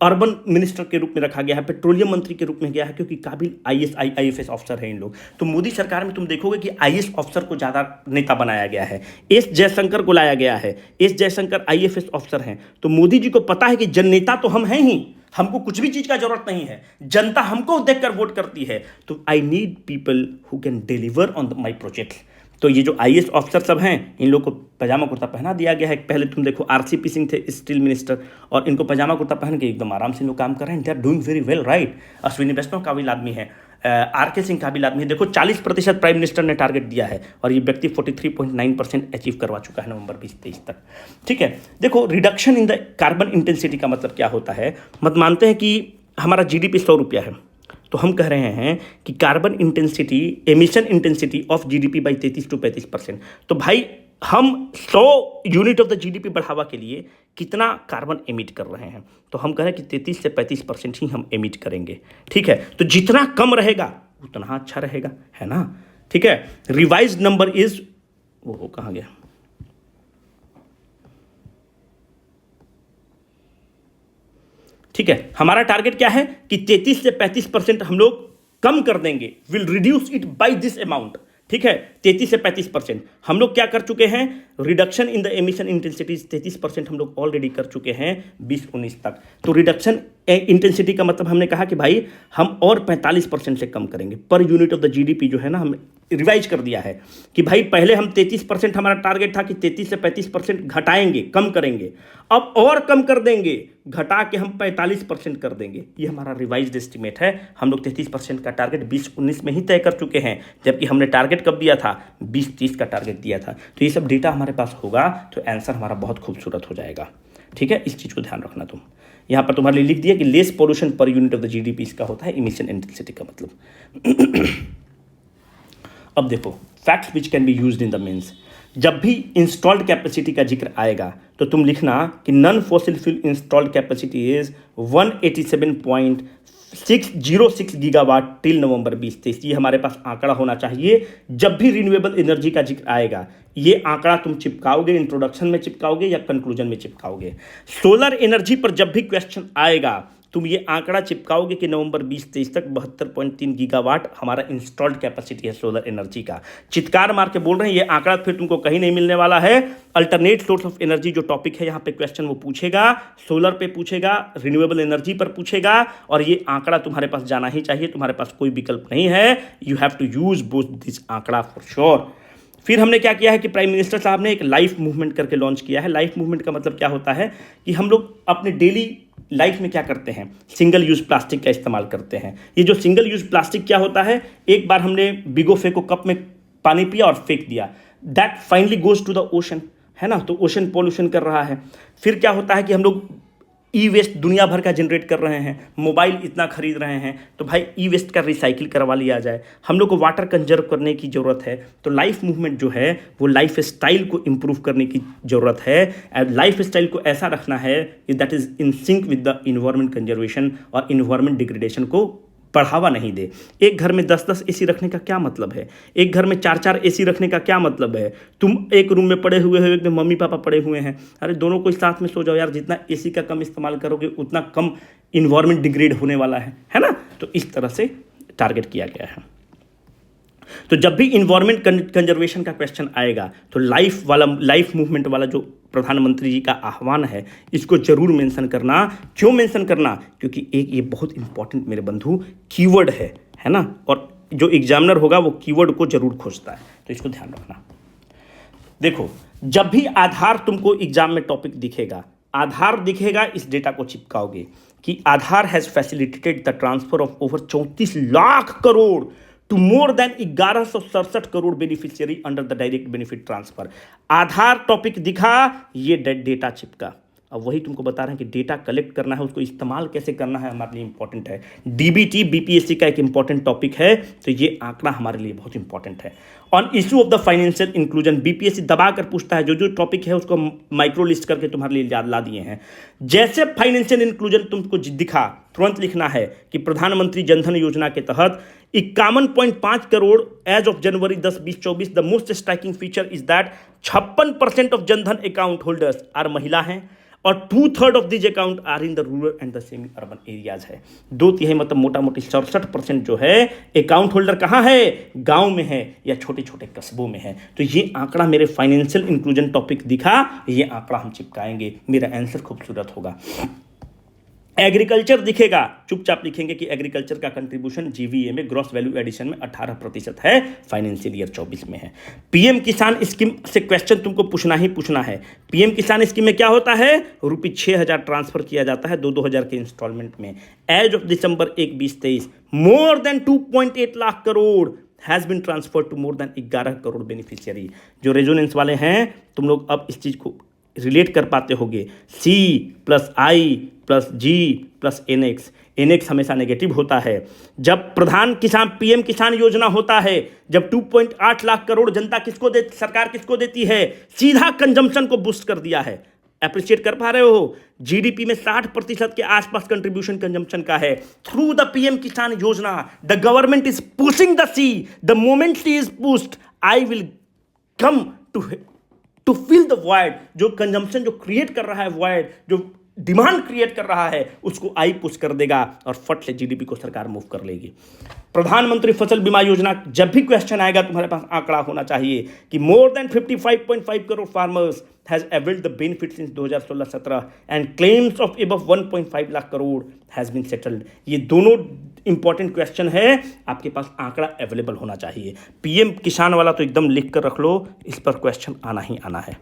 अर्बन मिनिस्टर के रूप में रखा गया है, पेट्रोलियम मंत्री के रूप में गया है, क्योंकि काबिल आईएएस ऑफिसर हैं इन लोग। तो मोदी सरकार में तुम देखोगे कि आईएएस ऑफिसर को ज़्यादा नेता बनाया गया है। एस जयशंकर को लाया गया है। एस जयशंकर आईएएस ऑफिसर हैं। तो मोदी जी को पता है कि जननेता तो हम हैं ही, हमको कुछ भी चीज का जरूरत नहीं है, जनता हमको देखकर वोट करती है। तो I need people who can deliver on my project. तो ये जो आईएएस ऑफिसर सब हैं, इन लोग को पजामा कुर्ता पहना दिया गया है। पहले तुम देखो आरसीपी सिंह थे स्टील मिनिस्टर, और इनको पजामा कुर्ता पहन के एकदम आराम से लोग काम कर रहे हैं। They are doing very well, right. Ashwini Vaishnaw काबिल आदमी है, आर.के. सिंह काबिल आदमी है। देखो 40% प्राइम मिनिस्टर ने टारगेट दिया है और ये व्यक्ति 43.9% अचीव करवा चुका है नवंबर 2023 तक। ठीक है, देखो reduction in the carbon intensity का मतलब क्या होता है? मत मानते हैं कि हमारा जीडीपी 100 रुपया है, तो हम कह रहे हैं कि carbon intensity, emission intensity of GDP by 33 to 35%। तो भाई हम 100 यूनिट ऑफ द जीडीपी बढ़ावा के लिए कितना कार्बन एमिट कर रहे हैं? तो हम कह रहे हैं कि 33 से 35% ही हम एमिट करेंगे। ठीक है, तो जितना कम रहेगा उतना अच्छा रहेगा, है ना? ठीक है, रिवाइज नंबर इज वो कहाँ गया? ठीक है, हमारा टारगेट क्या है कि 33 से 35% हम लोग कम कर देंगे, will reduce it by this amount. ठीक है, 33 से 35% हम लोग क्या कर चुके हैं? Reduction in the emission intensities 33% हम लोग ऑलरेडी कर चुके हैं 2019 तक। तो रिडक्शन इंटेंसिटी का मतलब हमने कहा कि भाई हम और 45% से कम करेंगे पर यूनिट ऑफ द जीडीपी। जो है ना, हम रिवाइज कर दिया है कि भाई पहले हम 33% हमारा टारगेट था कि 33 से 35% घटाएंगे, कम करेंगे। अब और कम कर देंगे, घटा के हम 45% कर देंगे। ये हमारा रिवाइज्ड एस्टीमेट है। हम लोग 33% का टारगेट 2019 में ही तय कर चुके हैं, जबकि हमने टारगेट कब दिया था? 2030 का टारगेट दिया था। तो ये सब डेटा हमारे पास होगा तो आंसर हमारा बहुत खूबसूरत हो जाएगा। ठीक है, इस चीज़ को ध्यान रखना। तुम यहाँ पर तुम्हारे लिए लिख दिया कि less pollution per unit of the GDP, इसका होता है इमिशन इंटेंसिटी का मतलब। अब देखो facts which can be used in the mains. जब भी इंस्टॉल्ड कैपेसिटी का जिक्र आएगा तो तुम लिखना कि non fossil fuel installed capacity is 187.606 gigawatt till नवंबर 2023। ये हमारे पास आंकड़ा होना चाहिए। जब भी रिन्यूएबल एनर्जी का जिक्र आएगा, ये आंकड़ा तुम चिपकाओगे, इंट्रोडक्शन में चिपकाओगे या कंक्लूजन में चिपकाओगे। सोलर एनर्जी पर जब भी क्वेश्चन आएगा तुम ये आंकड़ा चिपकाओगे कि नवंबर 2023 तक 72.3 गीगावाट हमारा इंस्टॉल्ड कैपेसिटी है सोलर एनर्जी का। चित्कार मार के बोल रहे हैं, ये आंकड़ा फिर तुमको कहीं नहीं मिलने वाला है। अल्टरनेट सोर्स ऑफ एनर्जी जो टॉपिक है यहाँ पे क्वेश्चन वो पूछेगा, सोलर पे पूछेगा, रिन्यूएबल एनर्जी पर पूछेगा, और ये आंकड़ा तुम्हारे पास जाना ही चाहिए। तुम्हारे पास कोई विकल्प नहीं है। You have to use both this आंकड़ा फॉर श्योर। फिर हमने क्या किया है कि प्राइम मिनिस्टर साहब ने एक लाइफ मूवमेंट करके लॉन्च किया है। लाइफ मूवमेंट का मतलब क्या होता है कि हम लोग अपने डेली लाइफ में क्या करते हैं? सिंगल यूज प्लास्टिक का इस्तेमाल करते हैं। ये जो सिंगल यूज प्लास्टिक क्या होता है? एक बार हमने बिगो फेको कप में पानी पिया और फेंक दिया, that finally goes to the ocean, है ना? तो ओशन पॉल्यूशन कर रहा है। फिर क्या होता है कि हम लोग ई वेस्ट दुनिया भर का जनरेट कर रहे हैं, मोबाइल इतना खरीद रहे हैं, तो भाई ई वेस्ट का रिसाइकिल करवा लिया जाए। हम लोग को वाटर कंजर्व करने की ज़रूरत है। तो लाइफ मूवमेंट जो है वो लाइफ स्टाइल को इम्प्रूव करने की ज़रूरत है। लाइफ स्टाइल को ऐसा रखना है that is in sync with the environment conservation और इन्वायरमेंट डिग्रेडेशन को बढ़ावा नहीं दे। एक घर में 10-10 एसी रखने का क्या मतलब है? एक घर में 4-4 एसी रखने का क्या मतलब है? तुम एक रूम में पड़े हुए हो, एक में मम्मी पापा पड़े हुए हैं, अरे दोनों को साथ में सो जाओ यार। जितना एसी का कम इस्तेमाल करोगे उतना कम इन्वायरमेंट डिग्रेड होने वाला है ना? तो इस तरह से टारगेट किया गया है। तो जब भी इन्वायरमेंट कंजर्वेशन का क्वेश्चन आएगा तो लाइफ मूवमेंट वाला जो प्रधानमंत्री जी का आह्वान है, इसको जरूर मेंशन करना। क्यों मेंशन करना? क्योंकि एक ये बहुत इंपॉर्टेंट मेरे बंधु कीवर्ड है ना? और जो एग्जामिनर होगा वो कीवर्ड को जरूर खोजता है, तो इसको ध्यान रखना। देखो, जब भी आधार तुमको एग्जाम में टॉपिक दिखेगा, आधार दिखेगा, इस डेटा को चिपकाओगे कि Aadhaar has facilitated the transfer of over 34 lakh crore to more than 1167 crore beneficiary under the direct benefit transfer. Aadhaar topic दिखा, ये डेटा चिपका। अब वही तुमको बता रहे हैं कि डेटा कलेक्ट करना है, उसको इस्तेमाल कैसे करना है हमारे लिए इंपॉर्टेंट है। डीबीटी बीपीएससी का एक इंपॉर्टेंट टॉपिक है, तो ये आंकड़ा हमारे लिए बहुत इंपॉर्टेंट है। On issue of the financial inclusion, BPSC दबा कर पूछता है, जो जो टॉपिक है उसको माइक्रो लिस्ट करके तुम्हारे लिए याद ला दिए हैं। जैसे फाइनेंशियल इंक्लूजन तुमको दिखा, तुरंत लिखना है कि प्रधानमंत्री जनधन योजना के तहत 51.5 crore as of January 10, 2024। The most striking feature is that 56% of Jandhan account holders are महिला हैं और 2/3 of this account are in the rural and the semi urban areas है। 2/3 मतलब मोटा मोटी 67% जो है अकाउंट होल्डर कहाँ है, गांव में है या छोटे छोटे कस्बों में है। तो ये आंकड़ा मेरे फाइनेंशियल इंक्लूजन टॉपिक दिखा, ये आंकड़ा हम चिपकाएंगे, मेरा आंसर खूबसूरत होगा। एग्रीकल्चर दिखेगा, चुपचाप लिखेंगे कि एग्रीकल्चर का कंट्रीब्यूशन जीवीए में ग्रॉस वैल्यू एडिशन में 18% है, फाइनेंशियल ईयर 24 में है। पीएम किसान स्कीम से क्वेश्चन तुमको पूछना ही पूछना है। पीएम किसान स्कीम में क्या होता है, ₹6,000 ट्रांसफर किया जाता है 2-2 हज़ार के इंस्टॉलमेंट में। As of December 1, 2023 more than 2.8 lakh crore has been transfer to more than 11 crore beneficiary. जो रेजोनेंस वाले हैं, तुम लोग अब इस चीज़ को रिलेट कर पाते होगे। C + I + G + NX, NX हमेशा नेगेटिव होता है। जब प्रधान किसान पीएम किसान योजना होता है, जब 2.8 लाख करोड़ जनता सरकार किसको देती है, सीधा कंजम्पशन को बूस्ट कर दिया है। अप्रिशिएट कर पा रहे हो, जीडीपी में 60% के आसपास कंट्रीब्यूशन कंजम्पशन का है। थ्रू द पीएम किसान योजना the government is pushing the C, the moment C is pushed I will come to fill the void. जो कंजम्पशन जो क्रिएट कर रहा है, वॉइड जो डिमांड क्रिएट कर रहा है, उसको आई पुश कर देगा और फट से जीडीपी को सरकार मूव कर लेगी। प्रधानमंत्री फसल बीमा योजना, जब भी क्वेश्चन आएगा तुम्हारे पास आंकड़ा होना चाहिए कि more than 55.5 crore farmers has availed the benefit since 2016-17 and claims of above 1.5 lakh crore has been settled. ये दोनों इंपॉर्टेंट क्वेश्चन है, आपके पास आंकड़ा अवेलेबल होना चाहिए। पीएम किसान वाला तो एकदम लिख कर रख लो, इस पर क्वेश्चन आना ही आना है।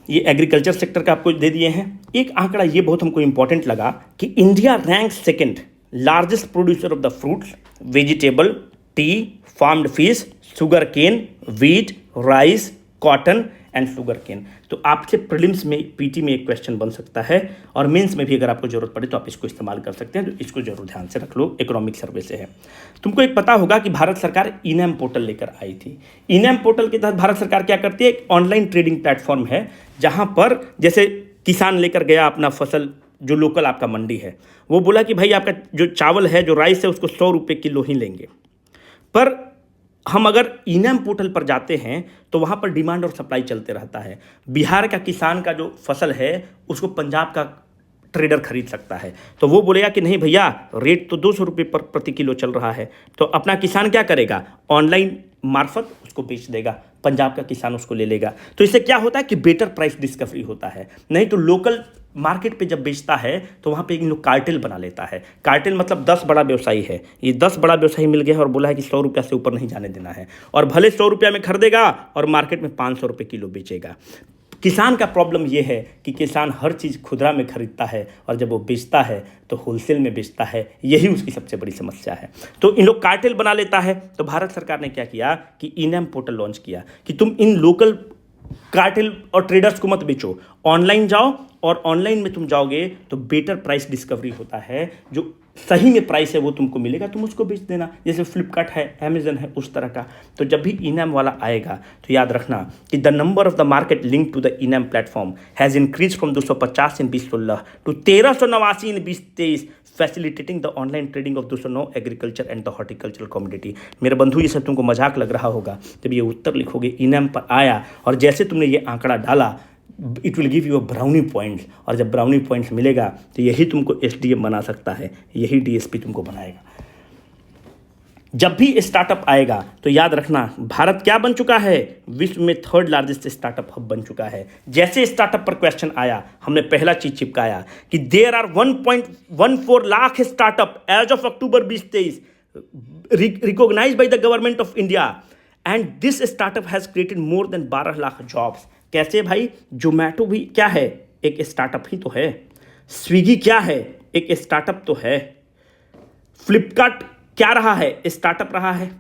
ये एग्रीकल्चर सेक्टर का आपको दे दिए हैं। एक आंकड़ा ये बहुत हमको इंपॉर्टेंट लगा कि India rank second largest producer of the fruits, vegetable, tea, farmed fish, sugar cane, wheat, rice, cotton and sugar cane. तो आपसे प्रीलिम्स में पीटी में एक क्वेश्चन बन सकता है और मेंस में भी अगर आपको जरूरत पड़े तो आप इसको इस्तेमाल कर सकते हैं। तो इसको जरूर ध्यान से रख लो, इकोनॉमिक सर्वे से है। तुमको एक पता होगा कि भारत सरकार इनैम पोर्टल लेकर आई थी। इनैम पोर्टल के तहत भारत सरकार क्या करती है, एक ऑनलाइन ट्रेडिंग प्लेटफॉर्म है जहाँ पर जैसे किसान लेकर गया अपना फसल, जो लोकल आपका मंडी है, वो बोला कि भाई आपका जो चावल है, जो राइस है, उसको 100 रुपये किलो ही लेंगे। पर हम अगर इनैम पोर्टल पर जाते हैं तो वहाँ पर डिमांड और सप्लाई चलते रहता है। बिहार का किसान का जो फसल है उसको पंजाब का ट्रेडर खरीद सकता है, तो वो बोलेगा कि नहीं भैया, रेट तो 200 रुपये पर प्रति किलो चल रहा है। तो अपना किसान क्या करेगा, ऑनलाइन मार्फत उसको बेच देगा, पंजाब का किसान उसको ले लेगा। तो इससे क्या होता है कि बेटर प्राइस डिस्कवरी होता है। नहीं तो लोकल मार्केट पे जब बेचता है तो वहाँ पे इन लोग कार्टेल बना लेता है। कार्टेल मतलब 10 बड़ा व्यवसायी है, ये 10 बड़ा व्यवसायी मिल गया है और बोला है कि 100 रुपया से ऊपर नहीं जाने देना है, और भले 100 रुपया में खरीदेगा और मार्केट में 500 रुपये किलो बेचेगा। किसान का प्रॉब्लम ये है कि किसान हर चीज़ खुदरा में खरीदता है और जब वो बेचता है तो होलसेल में बेचता है, यही उसकी सबसे बड़ी समस्या है। तो इन लोग कार्टेल बना लेता है। तो भारत सरकार ने क्या किया कि इनैम पोर्टल लॉन्च किया कि तुम इन लोकल कार्टेल और ट्रेडर्स को मत बेचो, ऑनलाइन जाओ और ऑनलाइन में तुम जाओगे तो बेटर प्राइस डिस्कवरी होता है, जो सही में प्राइस है वो तुमको मिलेगा, तुम उसको बेच देना। जैसे फ्लिपकार्ट है, अमेजन है, उस तरह का। तो जब भी इनैम वाला आएगा तो याद रखना कि the number of the market link to the eNAM platform has increase from 250 in 2016 to 1389 in 2023, facilitating the online trading of 209 agriculture and the horticultural commodity. मेरे बंधु, ये सब तुमको मजाक लग रहा होगा, जब ये उत्तर लिखोगे इनैम पर आया और जैसे तुमने ये आंकड़ा डाला, it will give you a brownie points, और जब ब्राउनी पॉइंट्स मिलेगा तो यही तुमको एसडीएम बना सकता है, यही डीएसपी तुमको बनाएगा। जब भी स्टार्टअप आएगा तो याद रखना, भारत क्या बन चुका है, विश्व में थर्ड लार्जेस्ट स्टार्टअप हब बन चुका है। जैसे स्टार्टअप पर क्वेश्चन आया, हमने पहला चीज चिपकाया कि there are 1.14 lakh startup as of October 2023 recognised by the government of India and this startup has created more than 12 lakh jobs. कैसे भाई, जोमैटो भी क्या है, एक स्टार्टअप ही तो है। स्विगी क्या है, एक स्टार्टअप तो है। फ्लिपकार्ट क्या रहा है, स्टार्टअप रहा है।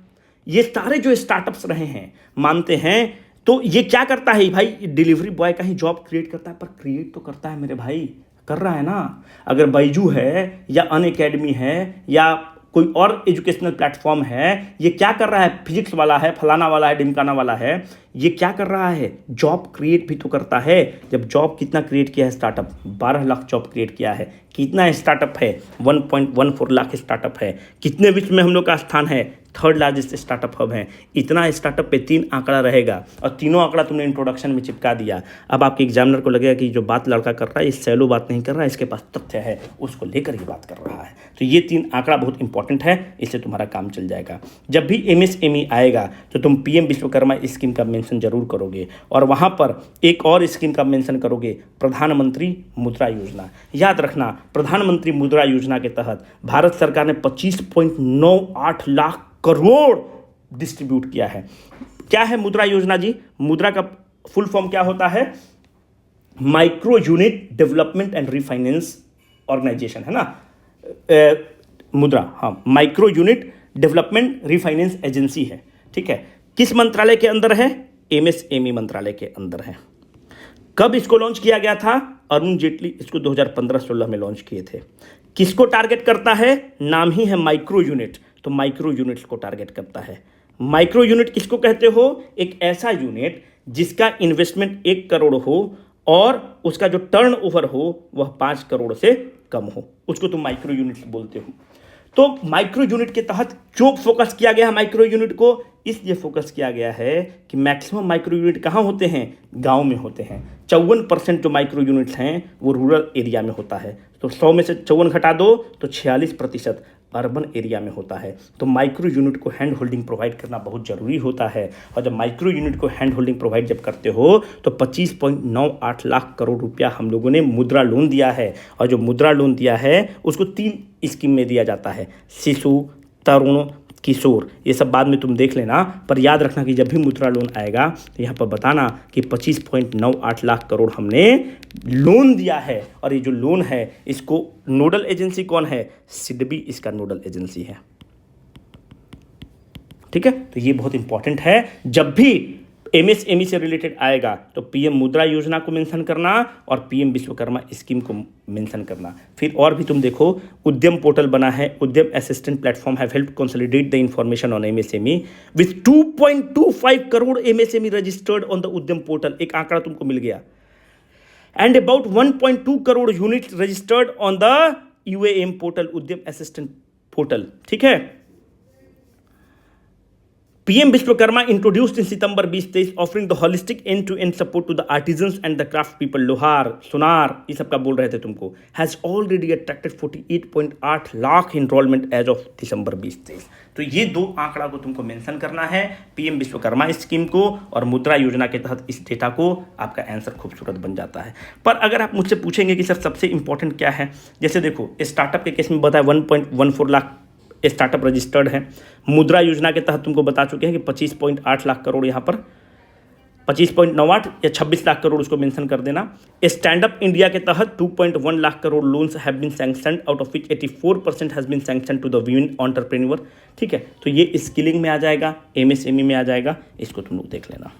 ये सारे जो स्टार्टअप्स रहे हैं, मानते हैं, तो ये क्या करता है भाई, डिलीवरी बॉय का ही जॉब क्रिएट करता है, पर क्रिएट तो करता है मेरे भाई, कर रहा है ना। अगर बाइजू है या अनअकैडमी है या कोई और एजुकेशनल प्लेटफॉर्म है, ये क्या कर रहा है, फिजिक्स वाला है, फलाना वाला है, डिमकाना वाला है, ये क्या कर रहा है, जॉब क्रिएट भी तो करता है। जब जॉब कितना क्रिएट किया है स्टार्टअप, 12 लाख जॉब क्रिएट किया है। कितना स्टार्टअप है, 1.14 लाख स्टार्टअप है। कितने विश्व में हम लोग का स्थान है, थर्ड लार्जेस्ट स्टार्टअप हब है। इतना स्टार्टअप पे 3 आंकड़ा रहेगा और तीनों आंकड़ा तुमने इंट्रोडक्शन में चिपका दिया। अब आपके एग्जामिनर को लगेगा कि जो बात लड़का कर रहा है, ये सैलो बात नहीं कर रहा है, इसके पास तथ्य है, उसको लेकर ही बात कर रहा है। तो ये 3 आंकड़ा बहुत इंपॉर्टेंट है, इससे तुम्हारा काम चल जाएगा। जब भी MSME आएगा तो तुम PM विश्वकर्मा स्कीम का मेंशन जरूर करोगे और वहाँ पर एक और स्कीम का मेंशन करोगे, प्रधानमंत्री मुद्रा योजना। याद रखना, प्रधानमंत्री मुद्रा योजना के तहत भारत सरकार ने 25.98 लाख करोड़ डिस्ट्रीब्यूट किया है। क्या है मुद्रा योजना जी? मुद्रा का फुल फॉर्म क्या होता है? Micro unit development and refinance organisation, है ना। मुद्रा, हाँ, micro unit development refinance agency है, ठीक है। किस मंत्रालय के अंदर है? MSME मंत्रालय के अंदर है। कब इसको लॉन्च किया गया था? अरुण जेटली इसको 2015-16 में लॉन्च किए थे। किसको टारगेट करता है? नाम ही है माइक्रो यूनिट, तो माइक्रो यूनिट्स को टारगेट करता है। माइक्रो यूनिट किसको कहते हो? एक ऐसा यूनिट जिसका इन्वेस्टमेंट 1 करोड़ हो और उसका जो टर्न ओवर हो वह 5 करोड़ से कम हो, उसको तुम माइक्रो यूनिट बोलते हो। तो माइक्रो यूनिट के तहत क्यों फोकस किया गया है माइक्रो यूनिट को? इसलिए फोकस किया गया है कि मैक्सिमम माइक्रो यूनिट कहाँ होते हैं? गांव में होते हैं। 54% जो माइक्रो यूनिट्स हैं वो रूरल एरिया में होता है। तो 100 में से 54 घटा दो तो 46% अर्बन एरिया में होता है। तो माइक्रो यूनिट को हैंड होल्डिंग प्रोवाइड करना बहुत ज़रूरी होता है। और जब माइक्रो यूनिट को हैंड होल्डिंग प्रोवाइड जब करते हो तो 25.98 लाख करोड़ रुपया हम लोगों ने मुद्रा लोन दिया है। और जो मुद्रा लोन दिया है उसको 3 स्कीम में दिया जाता है, शिशु, तरुण, किशोर। ये सब बाद में तुम देख लेना, पर याद रखना कि जब भी मुद्रा लोन आएगा तो यहाँ पर बताना कि 25.98 लाख करोड़ हमने लोन दिया है। और ये जो लोन है इसको नोडल एजेंसी कौन है? सिडबी इसका नोडल एजेंसी है, ठीक है। तो ये बहुत इंपॉर्टेंट है। जब भी MSME से रिलेटेड आएगा तो PM मुद्रा योजना को मेंशन करना और PM विश्वकर्मा स्कीम को मेंशन करना। फिर और भी तुम देखो, उद्यम पोर्टल बना है, Udyam assistant platform have helped consolidate the information on MSME with 2.25 crore MSME registered on the Udyam portal. एक आंकड़ा तुमको मिल गया। And about 1.2 crore unit registered on the UAM portal, Udyam assistant portal, ठीक है। PM Vishwakarma introduced in September 2023 offering the holistic end to end support to the artisans and the craft people. लोहार, सोनार, ये सब का बोल रहे थे तुमको। Has already attracted 48.8 lakh enrolment as of December 2023। तो ये 2 आंकड़ा को तुमको मेंशन करना है, PM विश्वकर्मा स्कीम को और मुद्रा योजना के तहत इस डेटा को। आपका आंसर खूबसूरत बन जाता है। पर अगर आप मुझसे पूछेंगे कि सर सबसे इंपॉर्टेंट क्या है, जैसे देखो स्टार्टअप के केस में बताया 1.14 लाख स्टार्टअप रजिस्टर्ड है। मुद्रा योजना के तहत तुमको बता चुके हैं कि 25.8 लाख करोड़, यहाँ पर 25.98 या 26 लाख करोड़ उसको मेंशन कर देना। स्टैंड अप इंडिया के तहत 2.1 lakh crore loans have been sanctioned, out of which 84% has been sanctioned to the women entrepreneur, ठीक है। तो ये स्किलिंग में आ जाएगा, MSME में आ जाएगा, इसको तुम लोग देख लेना।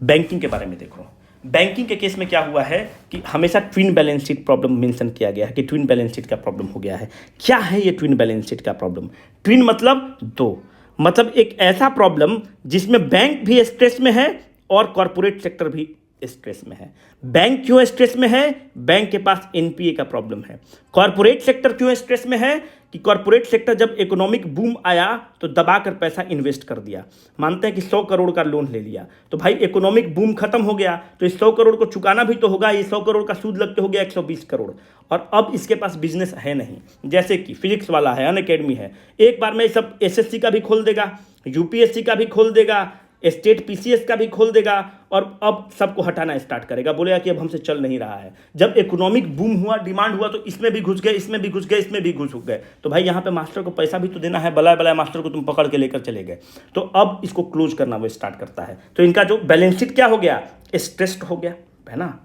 बैंकिंग के बारे में देखो, बैंकिंग के केस में क्या हुआ है कि हमेशा twin balance sheet problem mention किया गया है कि ट्विन बैलेंस शीट का प्रॉब्लम हो गया है। क्या है ये ट्विन बैलेंस शीट का प्रॉब्लम? ट्विन मतलब 2, मतलब एक ऐसा प्रॉब्लम जिसमें बैंक भी स्ट्रेस में है और कॉर्पोरेट सेक्टर भी स्ट्रेस में है। बैंक क्यों स्ट्रेस में है? बैंक के पास एनपीए का प्रॉब्लम है। कॉरपोरेट सेक्टर क्यों स्ट्रेस में है? कि कॉरपोरेट सेक्टर जब इकोनॉमिक बूम आया तो दबाकर पैसा इन्वेस्ट कर दिया। मानते हैं कि 100 करोड़ का लोन ले लिया, तो भाई इकोनॉमिक बूम खत्म हो गया, तो इस 100 करोड़ को चुकाना भी तो होगा। ये 100 करोड़ का सूद लग के हो गया 120 करोड़, और अब इसके पास बिजनेस है नहीं। जैसे कि फिजिक्स वाला है, अनअकैडमी है, एक बार में सब एसएससी का भी खोल देगा, यूपीएससी का भी खोल देगा, स्टेट पीसीएस का भी खोल देगा, और अब सबको हटाना स्टार्ट करेगा, बोलेगा कि अब हमसे चल नहीं रहा है। जब इकोनॉमिक बूम हुआ, डिमांड हुआ, तो इसमें भी घुस गए, इसमें भी घुस गए, इसमें भी घुस गए। तो भाई यहाँ पे मास्टर को पैसा भी तो देना है, बलाय बलाय मास्टर को तुम पकड़ के लेकर चले गए। तो अब इसको क्लोज करना वो स्टार्ट करता है। तो इनका जो बैलेंस शीट क्या हो गया? स्ट्रेस्ड हो गया, है ना।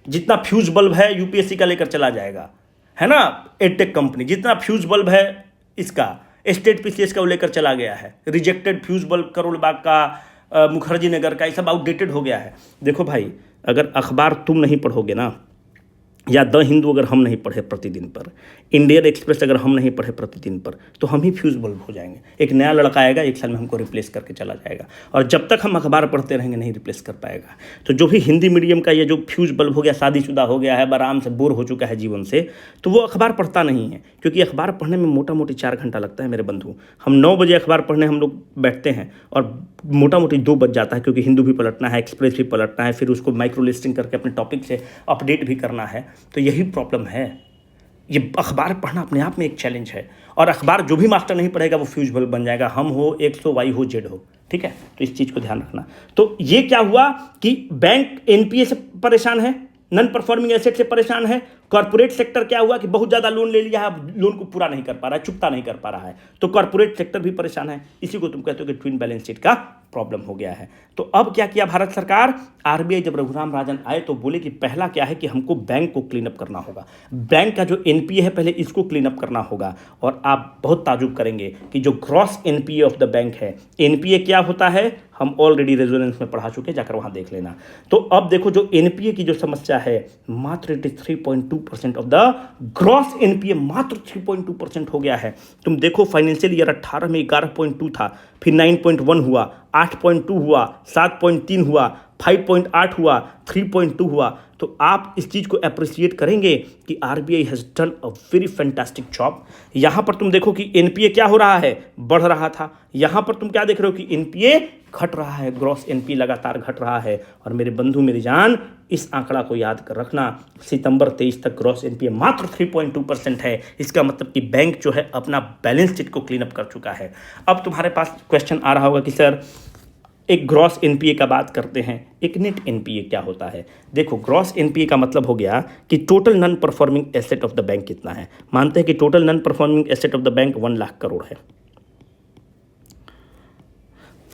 जितना फ्यूज बल्ब है यूपीएससी का लेकर चला जाएगा, है ना। एडटेक कंपनी जितना फ्यूज बल्ब है इसका, स्टेट पीसीएस का वो लेकर चला गया है। Rejected fuse bulb Karol Bagh का, मुखर्जी नगर का, ये सब आउटडेटेड हो गया है। देखो भाई, अगर अखबार तुम नहीं पढ़ोगे ना, या द हिंदू अगर हम नहीं पढ़े प्रतिदिन पर, इंडियन एक्सप्रेस अगर हम नहीं पढ़े प्रतिदिन पर, तो हम ही फ्यूज बल्ब हो जाएंगे। एक नया लड़का आएगा, 1 साल में हमको रिप्लेस करके चला जाएगा, और जब तक हम अखबार पढ़ते रहेंगे नहीं रिप्लेस कर पाएगा। तो जो भी हिंदी मीडियम का ये जो फ्यूज बल्ब हो गया, शादीशुदा हो गया है, आराम से बोर हो चुका है जीवन से, तो वो अखबार पढ़ता नहीं है। क्योंकि अखबार पढ़ने में मोटा मोटी 4 घंटा लगता है मेरे बंधु। हम 9 बजे अखबार पढ़ने हम लोग बैठते हैं, और मोटा मोटी 2 बज जाता है, क्योंकि हिंदू भी पलटना है, एक्सप्रेस भी पलटना है, फिर उसको माइक्रो लिस्टिंग करके अपने टॉपिक से अपडेट भी करना है। तो यही प्रॉब्लम है। ये अखबार पढ़ना अपने आप में एक चैलेंज है, और अखबार जो भी मास्टर नहीं पढ़ेगा वो फ्यूज बल्ब बन जाएगा, हम हो, एक्स हो, वाई हो, जेड हो, ठीक है। तो इस चीज़ को ध्यान रखना। तो ये क्या हुआ कि बैंक एनपीए से परेशान है, नॉन परफॉर्मिंग एसेट से परेशान है। कॉर्पोरेट सेक्टर क्या हुआ कि बहुत ज़्यादा लोन ले लिया है, लोन को पूरा नहीं कर पा रहा है, चुकता नहीं कर पा रहा है, तो कॉर्पोरेट सेक्टर भी परेशान है। इसी को तुम कहते हो कि ट्विन बैलेंस शीट का प्रॉब्लम हो गया है। तो अब क्या किया भारत सरकार? आरबीआई जब रघुराम राजन आए तो बोले कि पहला क्या है कि हमको बैंक को क्लीन अप करना होगा, बैंक का जो एनपीए है पहले इसको क्लीन अप करना होगा। और आप बहुत ताजुब करेंगे कि जो gross NPA of the bank है, एनपीए क्या होता है हम ऑलरेडी रेजोनेंस में पढ़ा चुके, जाकर वहां देख लेना। तो अब देखो जो एनपीए की जो समस्या है, मात्र 3.2% ऑफ द ग्रॉस एनपीए, मात्र 3.2% हो गया है। तुम देखो फाइनेंशियल ईयर 18 में 11.2 था, फिर 9.1 हुआ, 8.2 हुआ, 7.3 हुआ, 5.8 हुआ, 3.2 हुआ। तो आप इस चीज़ को अप्रिशिएट करेंगे कि RBI has done a very fantastic job. यहाँ पर तुम देखो कि एनपीए क्या हो रहा है, बढ़ रहा था। यहाँ पर तुम क्या देख रहे हो कि एनपीए घट रहा है, ग्रॉस एनपीए लगातार घट रहा है। और मेरे बंधु मेरी जान, इस आंकड़ा को याद कर रखना, सितंबर 23 तक ग्रॉस एनपीए मात्र 3.2% है। इसका मतलब कि बैंक जो है अपना बैलेंस शीट को क्लीन अप कर चुका है। अब तुम्हारे पास क्वेश्चन आ रहा होगा कि सर एक ग्रॉस एनपीए का बात करते हैं, एक नेट एनपीए क्या होता है? देखो, ग्रॉस एनपीए का मतलब हो गया कि total non performing asset of the bank कितना है। मानते हैं कि total non performing asset of the bank 1 lakh crore है।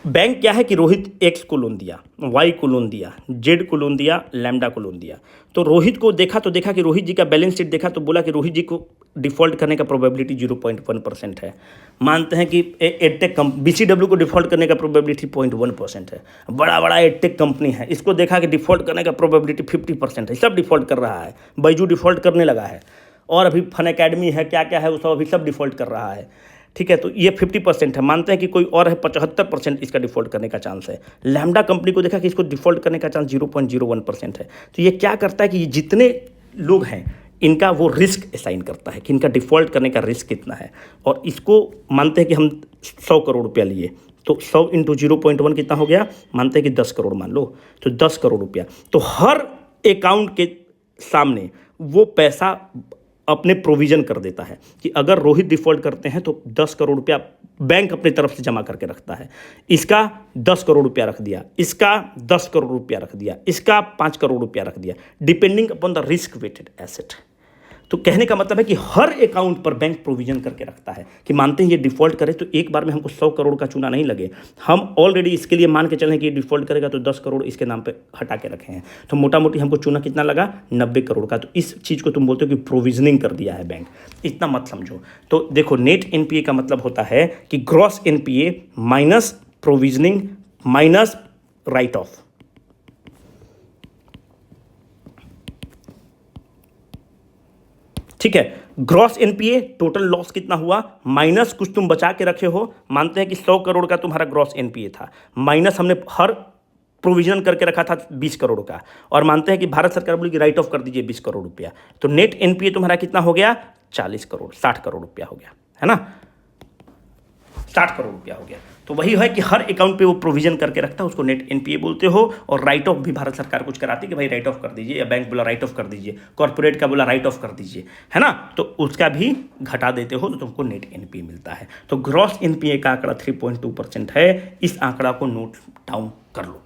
बैंक क्या है कि रोहित एक्स को लोन दिया, वाई को लोन दिया, जेड को लोन दिया, लैम्डा को लोन दिया। तो रोहित को देखा तो देखा कि रोहित जी का बैलेंस शीट देखा तो बोला कि रोहित जी को डिफ़ॉल्ट करने का प्रोबेबिलिटी 0.1% है। मानते हैं कि एडटेक बीसीडब्ल्यू को डिफ़ॉल्ट करने का प्रोबेबिलिटी 0.1% है। बड़ा बड़ा एडटेक कंपनी है, इसको देखा कि डिफ़ॉल्ट करने का प्रोबेबिलिटी 50% है। सब डिफ़ॉल्ट कर रहा है, बैजू डिफ़ॉल्ट करने लगा है, और अभी फन अकेडमी है, क्या क्या है वो सब अभी सब डिफ़ॉल्ट कर रहा है, ठीक है। तो ये 50% है। मानते हैं कि कोई और है 75% इसका डिफ़ॉल्ट करने का चांस है। लैम्डा कंपनी को देखा कि इसको डिफ़ॉल्ट करने का चांस 0.01% है। तो ये क्या करता है कि ये जितने लोग हैं इनका वो रिस्क असाइन करता है कि इनका डिफ़ॉल्ट करने का रिस्क कितना है। और इसको मानते हैं कि हम 100 करोड़ रुपया लिए, तो 100 इंटू 0.1 कितना हो गया? मानते हैं कि 10 करोड़ मान लो, तो 10 करोड़ रुपया। तो हर अकाउंट के सामने वो पैसा अपने प्रोविज़न कर देता है कि अगर रोहित डिफ़ॉल्ट करते हैं तो 10 करोड़ रुपया बैंक अपनी तरफ से जमा करके रखता है। इसका 10 करोड़ रुपया रख दिया, इसका 10 करोड़ रुपया रख दिया, इसका 5 करोड़ रुपया रख दिया, depending upon the risk weighted asset. तो कहने का मतलब है कि हर अकाउंट पर बैंक प्रोविजन करके रखता है कि मानते हैं ये डिफ़ॉल्ट करे तो एक बार में हमको 100 करोड़ का चूना नहीं लगे। हम ऑलरेडी इसके लिए मान के चलें कि ये डिफ़ॉल्ट करेगा तो 10 करोड़ इसके नाम पे हटा के रखे हैं, तो मोटा मोटी हमको चूना कितना लगा? 90 करोड़ का। तो इस चीज़ को तुम बोलते हो कि प्रोविजनिंग कर दिया है बैंक, इतना मत समझो। तो देखो, नेट एनपीए का मतलब होता है कि gross NPA minus provisioning minus right of. ठीक है, ग्रॉस एनपीए टोटल लॉस कितना हुआ, माइनस कुछ तुम बचा के रखे हो। मानते हैं कि 100 करोड़ का तुम्हारा ग्रॉस एनपीए था, माइनस हमने हर प्रोविजन करके रखा था 20 करोड़ का, और मानते हैं कि भारत सरकार बोली कि राइट ऑफ कर दीजिए 20 करोड़ रुपया, तो नेट एनपीए तुम्हारा कितना हो गया? 40 करोड़, 60 करोड़ रुपया हो गया, है ना, 60 करोड़ रुपया हो गया। तो वही है कि हर अकाउंट पे वो प्रोविजन करके रखता है, उसको नेट एनपीए बोलते हो। और राइट ऑफ भी भारत सरकार कुछ कराती है कि भाई राइट ऑफ कर दीजिए, या बैंक बोला राइट ऑफ कर दीजिए, कॉर्पोरेट का बोला राइट ऑफ कर दीजिए, है ना, तो उसका भी घटा देते हो तो तुमको नेट एनपीए मिलता है। तो ग्रॉस एनपीए का आंकड़ा 3.2% है। इस आंकड़ा को नोट डाउन कर लो।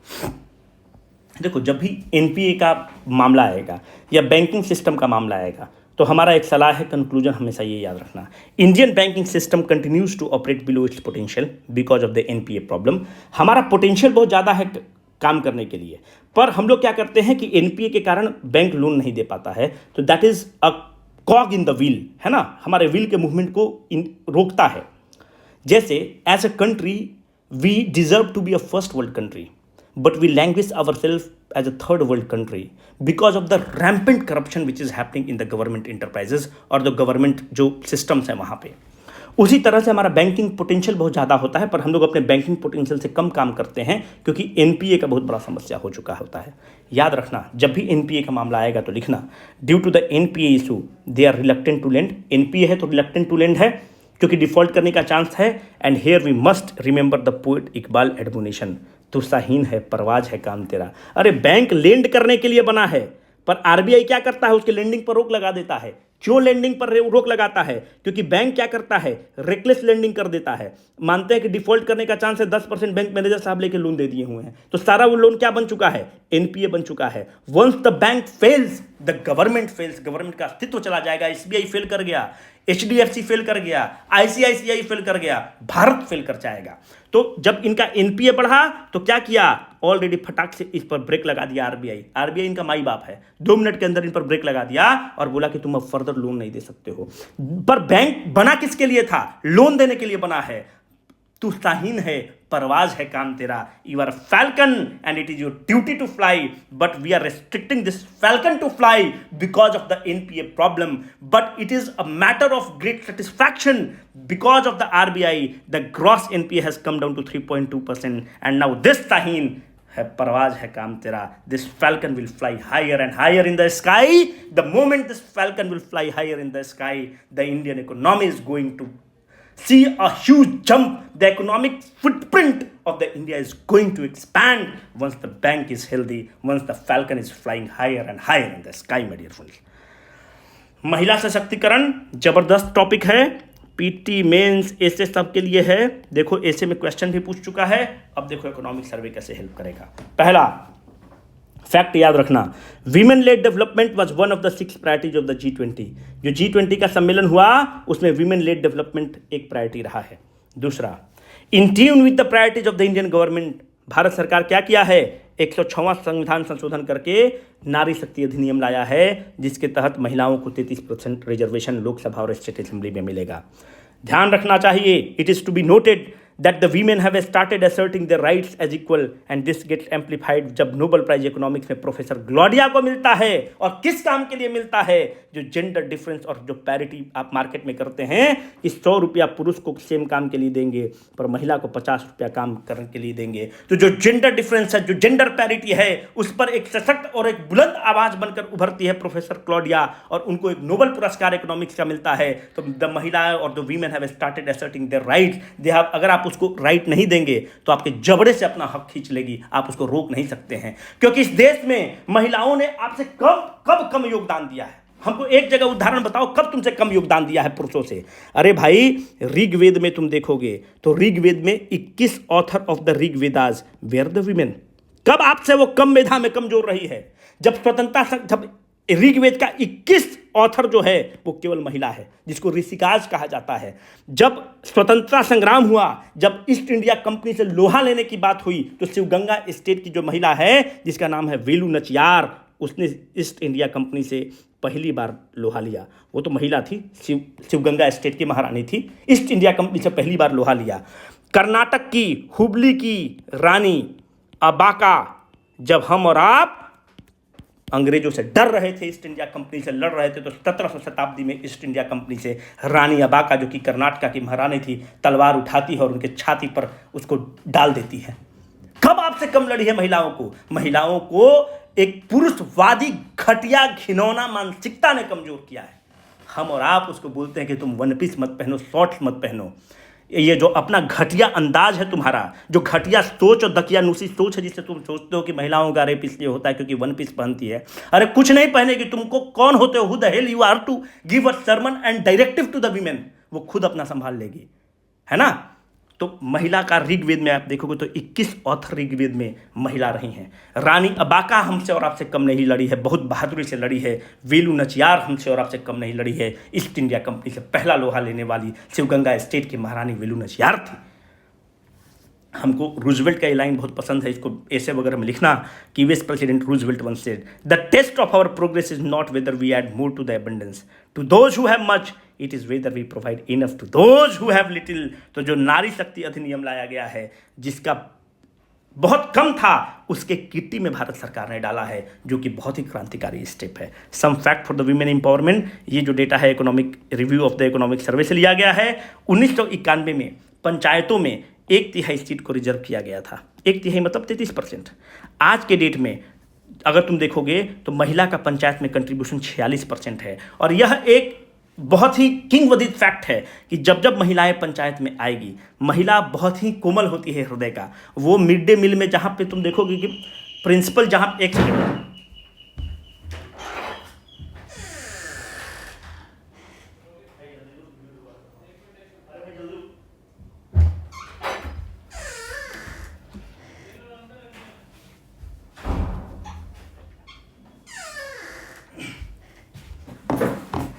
देखो, जब भी एनपीए का मामला आएगा या बैंकिंग सिस्टम का मामला आएगा तो हमारा एक सलाह है, कंक्लूजन हमेशा ये याद रखना, Indian banking system continues to operate below its potential because of the NPA problem. हमारा पोटेंशियल बहुत ज़्यादा है काम करने के लिए, पर हम लोग क्या करते हैं कि एनपीए के कारण बैंक लोन नहीं दे पाता है, तो that is a कॉग in the wheel, है ना, हमारे व्हील के मूवमेंट को रोकता है। जैसे as a country we deserve to be a first world country, but we languish ourselves as a third world country because of the rampant corruption which is happening in the government enterprises और the government जो systems है वहाँ पे। उसी तरह से हमारा banking potential बहुत ज़्यादा होता है, पर हम लोग अपने बैंकिंग पोटेंशियल से कम काम करते हैं क्योंकि एनपीए का बहुत बड़ा समस्या हो चुका होता है। याद रखना, जब भी एनपीए का मामला आएगा तो लिखना, due to the NPA issue they are reluctant to lend. NPA है तो रिलक्टेंट टू लेंड है क्योंकि डिफॉल्ट करने का चांस है। And here we must remember the poet Iqbal admonition, तुसाहीन है परवाज है काम तेरा। अरे बैंक लेंड करने के लिए बना है, पर आरबीआई क्या करता है? उसके लेंडिंग पर रोक लगा देता है। क्यों लेंडिंग पर रोक लगाता है? क्योंकि बैंक क्या करता है? रेकलेस लेंडिंग कर देता है। मानते हैं कि डिफॉल्ट करने का चांस है 10%, बैंक मैनेजर साहब लेके लोन दे दिए हुए हैं, तो सारा वो लोन क्या बन चुका है? एनपीए बन चुका है। Once the bank fails the government fails, government का अस्तित्व चला जाएगा। एसबीआई फेल कर गया, एचडीएफसी फेल कर गया, आईसीआईसीआई फेल कर गया, भारत फेल कर जाएगा। तो जब इनका एनपीए बढ़ा तो क्या किया? ऑलरेडी फटाक से इस पर ब्रेक लगा दिया आरबीआई। आरबीआई इनका माई बाप है, 2 मिनट के अंदर इन पर ब्रेक लगा दिया और बोला कि तुम अब फर्दर लोन नहीं दे सकते हो। पर बैंक बना किसके लिए था? लोन देने के लिए बना है। तू साहीन है, परवाज है काम तेरा। You are falcon and it is your duty to fly, but we are restricting this falcon to fly because of the NPA problem. But it is a matter of great satisfaction because of the RBI. The gross NPA has come down to 3.2%, and now this Sahin है परवाज है काम तेरा. This falcon will fly higher and higher in the sky. The moment this falcon will fly higher in the sky, the Indian economy is going to see a huge jump. The economic footprint of the India is going to expand once the bank is healthy, once the falcon is flying higher and higher in the sky, my dear friends. महिला सशक्तिकरण जबरदस्त topic है. PT mains ऐसे सब के लिए है. देखो ऐसे में क्वेश्चन भी पूछ चुका है. अब देखो इकोनॉमिक सर्वे कैसे हेल्प करेगा. पहला फैक्ट याद रखना, women lead development was one of the 6 priorities of the G20. जो G20 का सम्मेलन हुआ उसमें वीमेन लेड डेवलपमेंट एक प्रायोरिटी रहा है. दूसरा, in tune with the priorities of the Indian government, Bharat सरकार क्या किया है? 106वां संविधान संशोधन करके नारी शक्ति अधिनियम लाया है, जिसके तहत महिलाओं को 33% रिजर्वेशन लोकसभा और स्टेट असेंबली में मिलेगा. ध्यान रखना चाहिए, it is to be noted that the women have started asserting their rights as equal, and this gets amplified जब नोबेल प्राइज इकोनॉमिक्स में प्रोफेसर ग्लोडिया को मिलता है. और किस काम के लिए मिलता है? जो जेंडर डिफरेंस और जो पैरिटी आप मार्केट में करते हैं कि 100 रुपया पुरुष को सेम काम के लिए देंगे पर महिला को 50 रुपया काम करने के लिए देंगे. तो जो जेंडर डिफरेंस है, जो जेंडर पैरिटी है, उस पर एक सशक्त और एक बुलंद आवाज बनकर उभरती है प्रोफेसर क्लोडिया, और उनको एक नोबेल पुरस्कार इकोनॉमिक्स का मिलता है. तो द महिला और the women have started asserting their rights. They have, अगर आप उसको राइट नहीं देंगे तो आपके जबड़े से अपना हक खींच लेगी. आप उसको रोक नहीं सकते हैं, क्योंकि इस देश में महिलाओं ने आपसे कब कम योगदान दिया है? हमको एक जगह उदाहरण बताओ, कब तुमसे कम योगदान दिया है पुरुषों से? अरे भाई, ऋग्वेद में तुम देखोगे तो ऋग्वेद में 21 author of the Rigvedas were the women. कब आपसे वो कम मेधा में कमजोर रही है? जब स्वतंत्रता, जब ऋग्वेद का 21 ऑथर जो है वो केवल महिला है, जिसको ऋषिकाज कहा जाता है. जब स्वतंत्रता संग्राम हुआ, जब ईस्ट इंडिया कंपनी से लोहा लेने की बात हुई, तो शिवगंगा स्टेट की जो महिला है जिसका नाम है वेलू नचियार, उसने ईस्ट इंडिया कंपनी से पहली बार लोहा लिया. वो तो महिला थी, शिवगंगा स्टेट की महारानी थी, ईस्ट इंडिया कंपनी से पहली बार लोहा लिया. कर्नाटक की हुबली की रानी अबाका, जब हम और आप अंग्रेजों से डर रहे थे, ईस्ट इंडिया कंपनी से लड़ रहे थे, तो 17वीं शताब्दी में ईस्ट इंडिया कंपनी से रानी अबाका, जो कि कर्नाटक की महारानी थी, तलवार उठाती है और उनके छाती पर उसको डाल देती है. कब आपसे सबसे कम लड़ी है महिलाओं को एक पुरुषवादी घटिया घिनौना मानसिकता ने कमजोर किया है। हम और आप उसको बोलते हैं कि तुम वन पीस मत पहनो, शॉर्ट्स मत पहनो। ये जो अपना घटिया अंदाज है तुम्हारा, जो घटिया सोच और दकियानूसी सोच है, जिससे तुम सोचते हो कि महिलाओं का रेप इसलिए होता है क्योंकि वन पीस पहनती है। अरे कुछ नहीं पहनेगी, तुमको कौन होते हो, who the hell you are to give a sermon and directive to the women. वो खुद अपना संभाल लेगी, है ना। तो महिला का ऋग्वेद में आप देखोगे तो 21 ऑथर ऋग्वेद में महिला रही हैं। रानी अबाका हमसे और आपसे कम नहीं लड़ी है, बहुत बहादुरी से लड़ी है। वेलू नचियार हमसे और आपसे कम नहीं लड़ी है। ईस्ट इंडिया कंपनी से पहला लोहा लेने वाली शिवगंगा स्टेट की महारानी वेलू नचियार थी। हमको रूजवेल्ट का ये लाइन बहुत पसंद है, इसको ऐसे वगैरह में लिखना कि US president Roosevelt once said, the test of our progress is not whether we add more to the abundance to those who have much, it is whether we provide enough to those who have little. तो जो नारी शक्ति अधिनियम लाया गया है, जिसका बहुत कम था, उसके किट्टी में भारत सरकार ने डाला है, जो कि बहुत ही क्रांतिकारी स्टेप है। Some fact for the women empowerment, ये जो डेटा है economic review of the economic survey से लिया गया है। 1991 में पंचायतों में 1/3 सीट को रिजर्व किया गया था। 1/3 मतलब 33%। आज के डेट में अगर तुम देखोगे तो महिला का पंचायत में कंट्रीब्यूशन 46% है। और यह एक बहुत ही किंवदंती फैक्ट है कि जब जब महिलाएं पंचायत में आएगी, महिला बहुत ही कोमल होती है हृदय का। वो मिड डे मील में जहाँ पे तुम देखोगे कि प्रिंसिपल जहाँ एक सेकंड,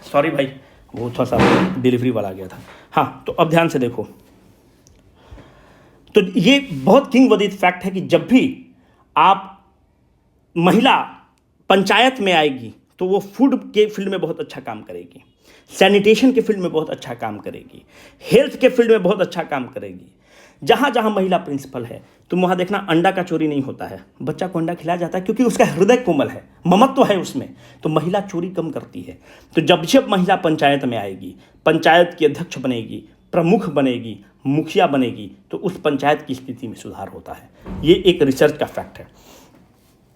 सॉरी भाई, वो थोड़ा सा डिलीवरी वाला आ गया था। हाँ, तो अब ध्यान से देखो, तो ये बहुत किंवदंती फैक्ट है कि जब भी आप महिला पंचायत में आएगी तो वो फूड के फील्ड में बहुत अच्छा काम करेगी, सैनिटेशन के फील्ड में बहुत अच्छा काम करेगी, हेल्थ के फील्ड में बहुत अच्छा काम करेगी। जहाँ जहाँ महिला प्रिंसिपल है, तुम वहाँ देखना अंडा का चोरी नहीं होता है। बच्चा को अंडा खिलाया जाता है क्योंकि उसका हृदय कोमल है, ममत्व है उसमें, तो महिला चोरी कम करती है। तो जब जब महिला पंचायत में आएगी, पंचायत की अध्यक्ष बनेगी, प्रमुख बनेगी, मुखिया बनेगी, तो उस पंचायत की स्थिति में सुधार होता है। ये एक रिसर्च का फैक्ट है।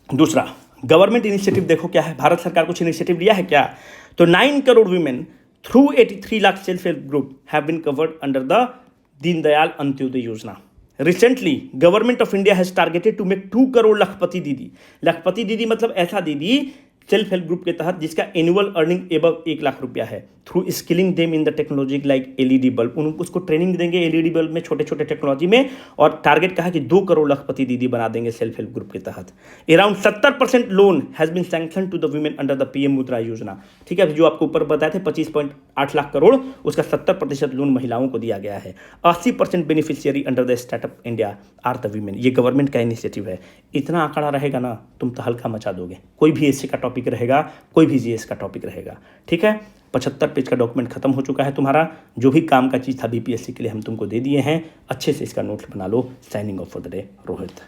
दूसरा, गवर्नमेंट इनिशिएटिव देखो क्या है, भारत सरकार कुछ इनिशिएटिव लिया है क्या? तो 9 crore women through 83 lakh self help group have been covered under the Deendayal Antyodaya Yojana. Recently government of India has targeted to make 2 crore Lakhpati Didi. लखपति दीदी मतलब ऐसा दीदी सेल्फ हेल्प ग्रुप के तहत जिसका एनुअल अर्निंग एबव 1 लाख रुपया है, through skilling them in the technology like LED bulb. उनको उसको ट्रेनिंग देंगे एलईडी बल्ब में, छोटे छोटे टेक्नोलॉजी में, और टारगेट कहा कि 2 करोड़ लखपति दीदी बना देंगे सेल्फ हेल्प ग्रुप के तहत। Around 70% loan has been sanction to the women under the PM Mudra योजना। ठीक है, जो आपको ऊपर बताए थे 25.8 लाख करोड़, उसका 70% लोन महिलाओं को दिया गया है। 80% beneficiary under the startup India are the women. ये गवर्नमेंट का इनिशिएटिव है। इतना आंकड़ा रहेगा ना, तुम तो हल्का मचा दोगे। कोई भी एससी का टॉपिक रहेगा, कोई भी जीएस का टॉपिक रहेगा। ठीक है, 75 पेज का डॉक्यूमेंट खत्म हो चुका है तुम्हारा। जो भी काम का चीज़ था बीपीएससी के लिए हम तुमको दे दिए हैं। अच्छे से इसका नोट्स बना लो। Signing off for the day, Rohit.